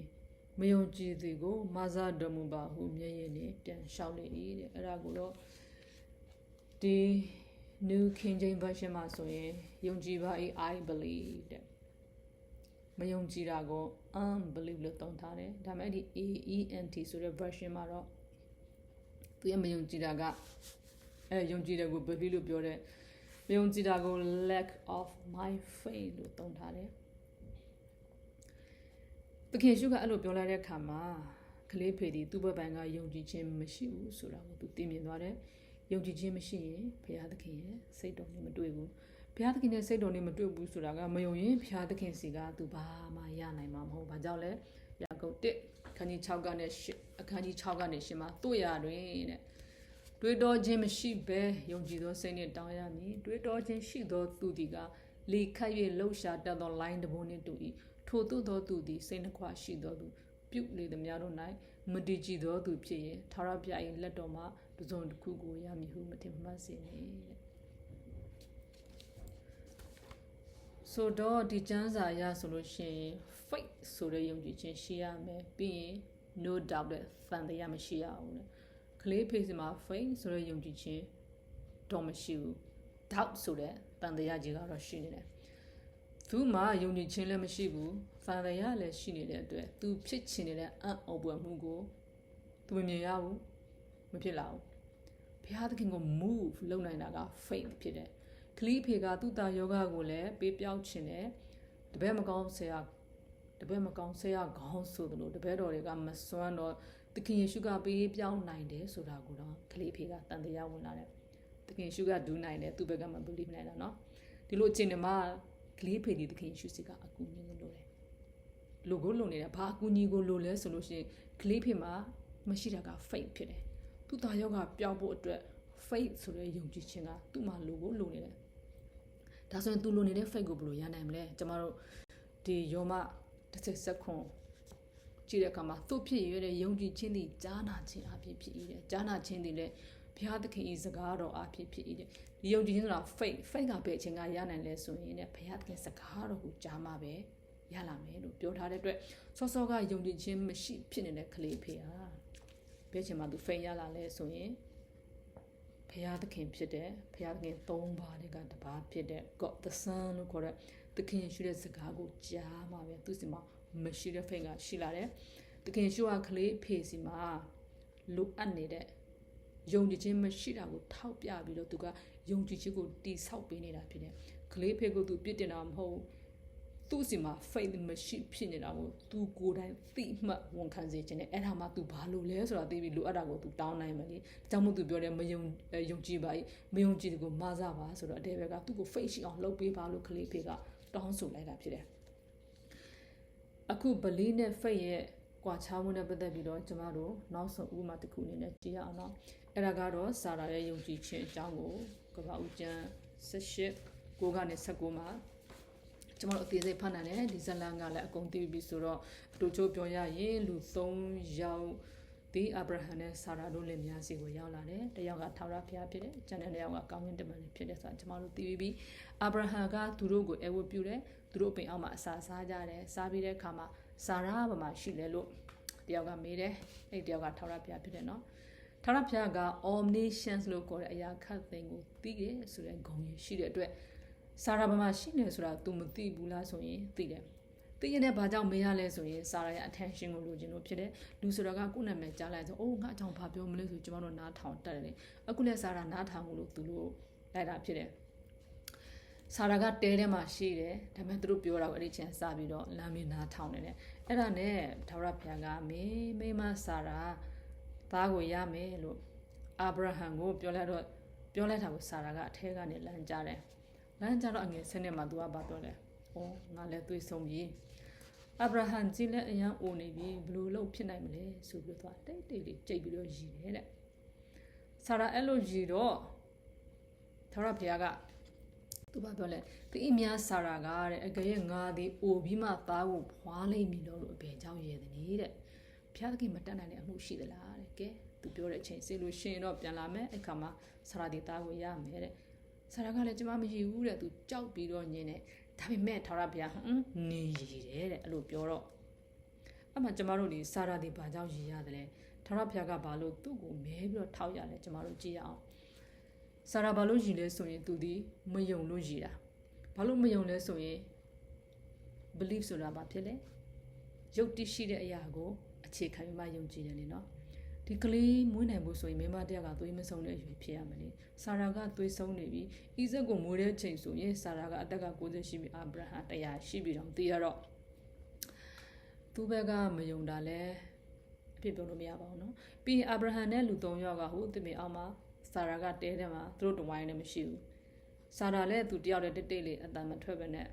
မယုံကြည်သူကိုမဆာတော်မူပါဟုမျက်ရည်နဲ့ပြန်လျှောက်လေ၏တဲ့အဲ့ဒါကိုတော့ဒီ New King James Version မှာဆိုရင်ယုံကြည်ပါ၏ I believe တဲ့မယုံကြည်တာကို unbelieve လို့သုံးထားတယ်ဒါပေမဲ့ဒီ AENT ဆိုတဲ့ version မှာတော့သူရဲ့မယုံကြည်တာကယုံကြည်တယ်ကို believe လို့ပြောတဲ့မယုံကြည်တာကို lack of my faith လို့သုံးထားတယ်သခင်ရှုကအဲ့လိုပြောလိုက်တဲ့အခါမှာကလေးဖေဒီသူ့ဘက်ပိုင်းကယုံကြည်ခြင်းမရှိဘူးဆိုတာကိုသူသိမြင်သွားတယ်ယုံကြည်ခြင်းမရှိရင်ဘုရားသခင်ရဲ့စိတ်တော်နဲ့မတွေ့ဘူးဘုရားသခင်ရဲ့စိတ်တော်နဲ့မတွေ့ဘူးဆိုတာကမယုံရင်ဘုရားသခင်စီကသူဘာမှရနိုင်မှာမဟုတ်ဘာကြောင့်လဲယာကုပ်1အခန်းကြီး6ကနေအခန်းကြီး6ကနေရှင်မှာတွေ့ရတွင်တဲ့တွေးတောခြင်းမရှိဘဲယုံကြည်သောစိတ်နဲ့တောင်းရမည်တွေးတောခြင်းရှိသောသူသည်ကလေခတ်၍လှုပ်ရှားတတ်သောလိုင်းတဘုံနှင့်တူ၏ထို့သောသူသည်စိတ်နှခွရှိသောသူပြုလေသည်များတို့၌မတည်ကြည်သောသူဖြစ်ရင်ထာဝရဘုရား၏လက်တော်မှာတစုံတစ်ခုကိုရမည်ဟုမထင်မှတ်စေနှင့်တဲ့ဆိုတော့ဒီကျမ်းစာအရဆိုလို့ရှိရင် faith ဆိုတဲ့ယုံကြည်ခြင်းရှိရမယ်ပြီးရင် no doubt တဲ့သံတရားမရှိရဘူးတဲ့ကလေးဖေးစီမှာ faith ဆိုတဲ့ယုံကြည်ခြင်းတော့မရှိဘူး doubt ဆိုတဲ့သံတရားကြီးကတော့ရှိနေတယ်သူမှယုံကြည်ခြင်းလည်းမရှိဘူးသံတရားလည်းရှိနေတဲ့အတွက်သူဖြစ်ချင်နေတဲ့အံ့ဩဖွယ်မှုကိုသူမမြင်ရဘူးမဖြစ်လာဘူးဘုရားသခင်ကို move လုပ်နိုင်တာက faith ဖြစ်တယ်ကလေးဖေကသူ့တာယောဂကိုလည်းပေးပြောင်းခြင်းနဲ့တပည့်မကောင်းဆရာခေါင်းဆိုသလိုတပည့်တော်တွေကမစွမ်းတော့သခင်ယေရှုကပေးပြောင်းနိုင်တယ်ဆိုတာကိုတော့ကလေးဖေကတန်တရားဝင်လာတယ်သခင်ယေရှုကဒူးနိုင်တယ်သူ့ဘက်ကမ believe နိုင်တာเนาะဒီလိုအချိန်မှာကလေးဖေဒီသခင်ယေရှုစီကအကူအညီကိုလိုတယ်လိုကိုလိုနေတာဘာအကူအညီကိုလိုလဲဆိုလို့ရှိရင်ကလေးဖေမှာမရှိတာက faith ဖြစ်တယ်သူ့တာယောဂပျောက်ဖို့အတွက် faith ဆိုတဲ့ယုံကြည်ခြင်းကသူ့မှာလိုကိုလိုနေတယ်ဒါဆိုရင်သူလိုနေတဲ့ faith ကိုဘယ်လိုရနိုင်မလဲကျမတို့ဒီယောမတစ်ဆက်ခွန်ကြည့်တဲ့အခါမှာသူ့ဖြစ်ရတဲ့ယုံကြည်ခြင်းသည်ကြားနာခြင်းအဖြစ်ဖြစ်၏တဲ့ကြားနာခြင်းသည်လည်းဘုရားသခင်၏စကားတော်အဖြစ်ဖြစ်၏တဲ့ ဒီယုံကြည်ခြင်းဆိုတာ faith ကပဲအချိန်ကရနိုင်လဲဆိုရင်ねဘုရားသခင်စကားတော်ကိုကြားမှာပဲရလာမယ်လို့ပြောထားတဲ့အတွက်စောကယုံကြည်ခြင်းမရှိဖြစ်နေတဲ့ကလေးဖေဟာဘယ်ချိန်မှသူ faith ရလာလဲဆိုရင်ဘုရားသခင်ဖြစ်တဲ့ဘုရားသခင်၃ပါးတွေကတစ်ပါးဖြစ်တဲ့ God the Son လို့ခေါ်တဲ့သခင်ယေရှုရဲ့စကားကိုကြားမှာပဲသူစီမှာမရှိတဲ့ faith ကရှိလာတယ်သခင်ယေရှုကကလေးဖေစီမှာလိုအပ်နေတဲ့ယုံကြည်ခြင်းမရှိတာကိုထောက်ပြပြီးတော့သူကယုံကြည်ခြင်းကိုတိဆောက်ပေးနေတာဖြစ်တယ်ကလေးဖေကိုသူပြစ်တင်တာမဟုတ်သူ့စီမှာ faith မရှိဖြစ်နေတာကိုသူကိုယ်တိုင်သိမှတ်ဝန်ခံစေခြင်းနဲ့အဲ့ဒါမှသူဘာလို့လဲဆိုတာသိပြီးလိုအပ်တာကိုသူတောင်းနိုင်မယ်လေအကြောင်းမို့သူပြောတယ်မယုံကြည်ပါ၏မယုံကြည်တဲ့ကိုမစားပါဆိုတော့အတဲဘက်ကသူ့ကို faith ရှိအောင်လုပ်ပေးပါလို့ကလေးဖေကတောင်းဆိုလိုက်တာဖြစ်တယ်အခု belief နဲ့ faith ရဲ့ကွာခြားမှုနဲ့ပတ်သက်ပြီးတော့ကျမတို့နောက်ဆုံးဥပမာတစ်ခုအနေနဲ့ကြည့်ရအောင်နော်အဲ့ဒါကတော့စာရာရဲ့ယုံကြည်ခြင်းအကြောင်းကိုကပ္ပဦးကျမ်း18 9ကနေ19မှာကျမတို့အသေးစိတ်ဖတ်နိုင်တယ်ဒီဇလန်ကလည်းအကုန်သိပြီဆိုတော့အတူချိုးပြောရရင်လူ3ယောက်ဒီအာဗြဟံနဲ့ဆာရာတို့လည်းများစီကိုရောက်လာတယ်တယောက်ကထာဝရဘုရားဖြစ်တယ်ကျန်တဲ့တယောက်ကကောင်းကင်တမန်ဖြစ်တယ်ဆိုတာကျမတို့သိပြီးအာဗြဟံကသူတို့ကိုအဝတ်ပြုတယ်သူတို့ပင်အောက်မှာအစာစားကြတယ်စားပြီးတဲ့အခါမှာဆာရာဘာမှရှိလဲလို့တယောက်ကမေးတယ်အဲ့တယောက်ကထာဝရဘုရားဖြစ်တယ်နော်ထာဝရဘုရားက omniscience လို့ခေါ်တဲ့အရာခတ်သိမ်းကိုသိတယ်ဆိုတဲ့ဂုဏ်ရည်ရှိတဲ့အတွက်ဆာရာဘာမှရှိနေဆိုတာ तू မသိဘူးလားဆိုရင်သိတယ်သိရင်လည်းဘာကြောင့်မေးရလဲဆိုရင်ဆာရာရဲ့ attention ကိုလိုချင်လို့ဖြစ်တယ်လူဆိုတော့ကကိုယ့်နာမည်ကြားလိုက်ဆိုအိုးငါအကြောင်းဘာပြောမလဲဆိုကျမတို့နားထောင်တက်တယ်အခုလည်းဆာရာနားထောင်လို့သူတို့လိုက်တာဖြစ်တယ်ဆာရာကတဲထဲမှာရှိတယ်ဒါပေမဲ့သူတို့ပြောတာကိုအဲ့ဒီချင်းစပြီးတော့လမ်းမနားထောင်နေတယ်အဲ့ဒါနဲ့ထာဝရဘုရားကမိမဆာရာသားကိုရမယ်လို့အာဗြဟံကိုပြောလိုက်တာကိုဆာရာကအထဲကနေလမ်းကြတယ်လမ်းကြတော့အငယ်ဆင်းနဲ့မှသူကဘာပြောလဲဩငါလည်းသွေးဆုံးပြီအာဗြဟံကြီးလည်းအရန်အိုနေပြီဘလို့လို့ဖြစ်နိုင်မလဲဆိုပြီးတော့တိတ်လေးကြိတ်ပြီးတော့ရည်တယ်တဲ့ဆာရာအဲ့လိုရည်တော့ထာဝရဘုရားကသူဘာပြောလဲသူအမြဆာရာကတဲ့အကရဲ့ငါသည်အိုပြီးမှသားကိုဖွာလိမ့်မည်လို့အဘယ်ကြောင့်ရည်သည်တဲ့ဘုရားသခင်မတတ်နိုင်တဲ့အမှုရှိသလားတဲ့ကဲသူပြောတဲ့အချိန်စေလို့ရှိရင်တော့ပြန်လာမယ်အခါမှာဆာရာဒီသားကိုရမယ်တဲ့ဆာရာကလည်းကျမမရည်ဘူးတဲ့သူကြောက်ပြီးတော့ညင်းတယ်ဒါပေမဲ့ထာဝရဘုရားနေရည်တယ်တဲ့အဲ့လိုပြောတော့အမှကျမတို့ဒီဆာရာဒီဘာကြောင့်ရည်ရတယ်လဲထာဝရဘုရားကဘာလို့သူ့ကိုမဲပြီးတော့ထောက်ရလဲကျမတို့ကြည့်ရအောင်ဆာရာဘာလို့ရည်လဲဆိုရင်သူဒီမယုံလို့ရည်တာဘာလို့မယုံလဲဆိုရင် belief ဆိုတာဘာဖြစ်လဲယုတ်တိရှိတဲ့အရာကိုအခြေခံပြီးမှယုံကြည်တယ်လေနော်ဒီကလေးမွေးနိုင်ဖို့ဆိုရင်မိမတယောက်ကသွေးမဆုံးတဲ့အရွယ်ဖြစ်ရမယ်လေဆာရာကသွေးဆုံးနေပြီဣဇက်ကိုမွေးတဲ့အချိန်ဆိုရင်ဆာရာကအသက်က90ရှိပြီအာဗြဟံ100ရှိပြီတော့သိရတော့သူ့ဘက်ကမယုံတာလဲအဖြစ်ပြောလို့မရပါဘူးနော်ပြီးအာဗြဟံနဲ့လူ3ယောက်ကဟိုတမင်အောင်မှာဆာရာကတဲတယ်မှာသူတို့တဝိုင်းနဲ့မရှိဘူးဆာရာလည်းသူတယောက်တည်းတိတ်လေးအတန်မထွက်ပဲနဲ့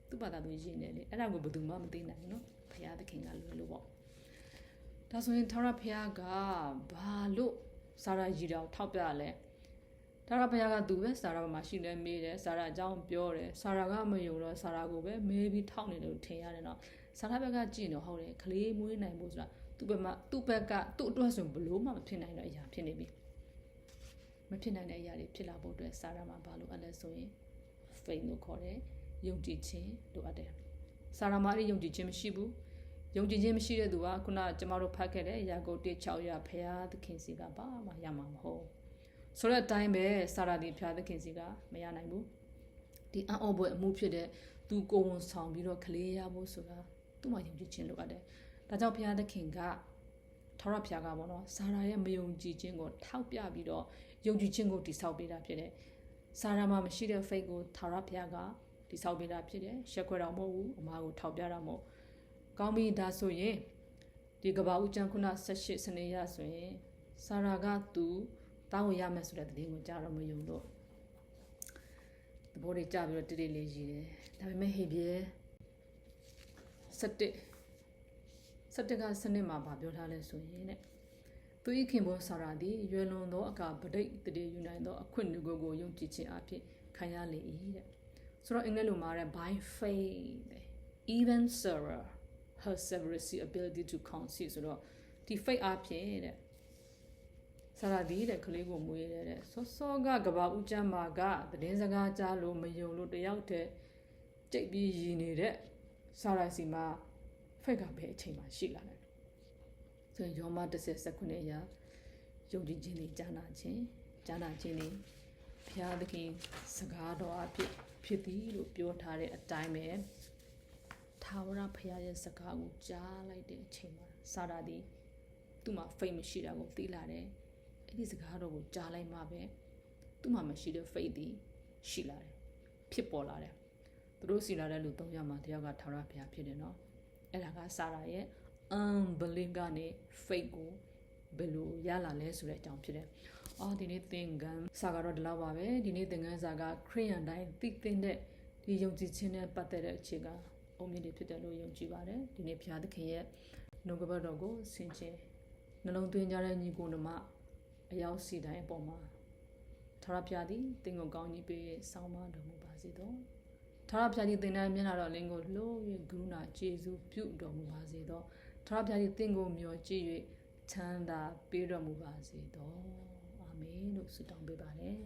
သူ့ဘာသာသူရင်းနေလေအဲ့ဒါကိုဘယ်သူမှမသိနိုင်ဘူးနော်ဘုရားသခင်ကလွယ်လို့ပေါ့ဒါဆိုရင်ထာဝရဘုရားကဘာလို့ဆာရာရည်တော်ထောက်ပြလဲထာဝရဘုရားကသူပဲဆာရာမှာရှိနေမေးတယ်ဆာရာအကြောင်းပြောတယ်ဆာရာကမယုံတော့ဆာရာကိုပဲမေးပြီးထောက်နေတယ်လို့ထင်ရတယ်နော်ဆာရာဘက်ကကြည့်နေဟုတ်တယ်ကလေးမွေးနိုင်ဖို့ဆိုတာသူ့ဘက်ကသူ့အတွက်ဆိုဘလို့မှမဖြစ်နိုင်တဲ့အရာဖြစ်နေပြီမဖြစ်နိုင်တဲ့အရာတွေဖြစ်လာဖို့အတွက်ဆာရာမှာဘာလို့အဲ့လဲဆိုရင် faith လို့ခေါ်တယ်ယုံကြည်ခြင်းလိုအပ်တယ်ဆာရာမှာယုံကြည်ခြင်းမရှိဘူးယုံကြည်ခြင်းမရှိတဲ့သူကခုနကျမတို့ဖတ်ခဲ့တဲ့ယာကုပ်1:6ရဖရာသခင်စီကဘာမှရမှာမဟုတ်ဆိုတဲ့အတိုင်းပဲဆာရာဒီဖရာသခင်စီကမရနိုင်ဘူးဒီအံ့ဩဖွယ်အမှုဖြစ်တဲ့သူကိုယ်ဝန်ဆောင်ပြီးတော့ကလေးရဖို့ဆိုတာသူ့မှာယုံကြည်ခြင်းလိုအပ်တယ်ဒါကြောင့်ဖရာသခင်ကထာဝရဘုရားကပေါ့နော်ဆာရာရဲ့မယုံကြည်ခြင်းကိုထောက်ပြပြီးတော့ယုံကြည်ခြင်းကိုတိဆောက်ပေးတာဖြစ်တယ်ဆာရာမှာမရှိတဲ့ faith ကိုထာဝရဘုရားကတိဆောက်ပေးတာဖြစ်တယ်ရှက်ခွဲတော်မဟုတ်ဘူးအမားကိုထောက်ပြတာမဟုတ်ကောင်းပြီဒါဆိုရင်ဒီကဘာဦးကျမ်းခုန18စနေရဆိုရင်ဆာရာကသူတောင်းရမယ်ဆိုတဲ့သတင်းကိုကြားတော့မယုံတော့သဘောတွေကြားပြီးတော့တိတိလေးရည်တယ်ဒါပေမဲ့ဟေဘရဲ17ကစနစ်မှာဗာပြောထားလဲဆိုရင်တဲ့သူ၏ခင်ပွန်းဆာရာသည်ရွယ်လွန်သောအခါဗဒိတ်တည်းယူနိုင်သောအခွင့်အရေးကိုယုံကြည်ခြင်းအဖြစ်ခံရလေ၏တဲ့ဆိုတော့အင်္ဂလိပ်လိုမှာတဲ့ by faith even Sarah her severity ability to conceive ဆိုတော့ဒီ faith အဖြစ်တဲ့ စာရာဒီတဲ့ကလေးကိုမွေးရတဲ့စောစောကကဘာဦးကျမ်းမာကသတင်းစကားကြားလို့မယုံလို့တယောက်တည်းကြိတ်ပြီးရည်နေတဲ့စာရာစီမှာဖိတ်ကပဲအချိန်မှာရှိလာတယ်ဆိုရင်ယောမ30:19ရာယုံကြည်ခြင်းတွေကြားနာခြင်းတွေဘုရားသခင်စကားတော်အဖြစ်သည်လို့ပြောထားတဲ့အတိုင်းပဲထာဝရဘုရားရဲ့စကားကိုကြားလိုက်တဲ့အချိန်မှာစာရာဒီသူ့မှာဖိတ်မရှိတာကိုသိလာတယ်အဲ့ဒီစကားတော်ကိုကြားလိုက်မှပဲသူ့မှာမရှိတဲ့ faith တွေရှိလာတယ်ဖြစ်ပေါ်လာတယ်သူတို့စီလာတဲ့လူ၃ယောက်မှာတယောက်ကထာဝရဘုရားဖြစ်တယ်နော်အဲ့ဒါကစာရာရဲ့ unbelief ကနေ faith ကိုဘယ်လိုရလာလဲဆိုတဲ့အကြောင်းဖြစ်တယ်ဒီနေ့သင်ခန်းစာကတော့ဒီလောက်ပါပဲဒီနေ့သင်ခန်းစာကခရိယန်တိုင်းသိတဲ့ဒီယုံကြည်ခြင်းနဲ့ပတ်သက်တဲ့အခြေခံအုံမြင့်တွေဖြစ်တယ်လို့ယုံကြည်ပါတယ်ဒီနေ့ဘုရားသခင်ရဲ့နှုတ်ကပတ်တော်ကိုဆင်ခြင်နှလုံးသွင်းကြတဲ့ညီကိုနှမအရောက်စီတိုင်းအပေါ်မှာထာဝရဘုရားသည်သင်ကိုကောင်းကြီးပေးဆောင်းမတော်မူပါစေသောထာဝရဘုရားသည်သင်တိုင်းမျက်နှာတော်လင်းကိုလှိုး၍ကရုဏာကျေးဇူးပြုတော်မူပါစေသောထာဝရဘုရားသည်သင်ကိုမျှော်ကြည့်၍ချမ်းသာပေးတော်မူပါစေသောအာမင်လို့ဆုတောင်းပေးပါတယ်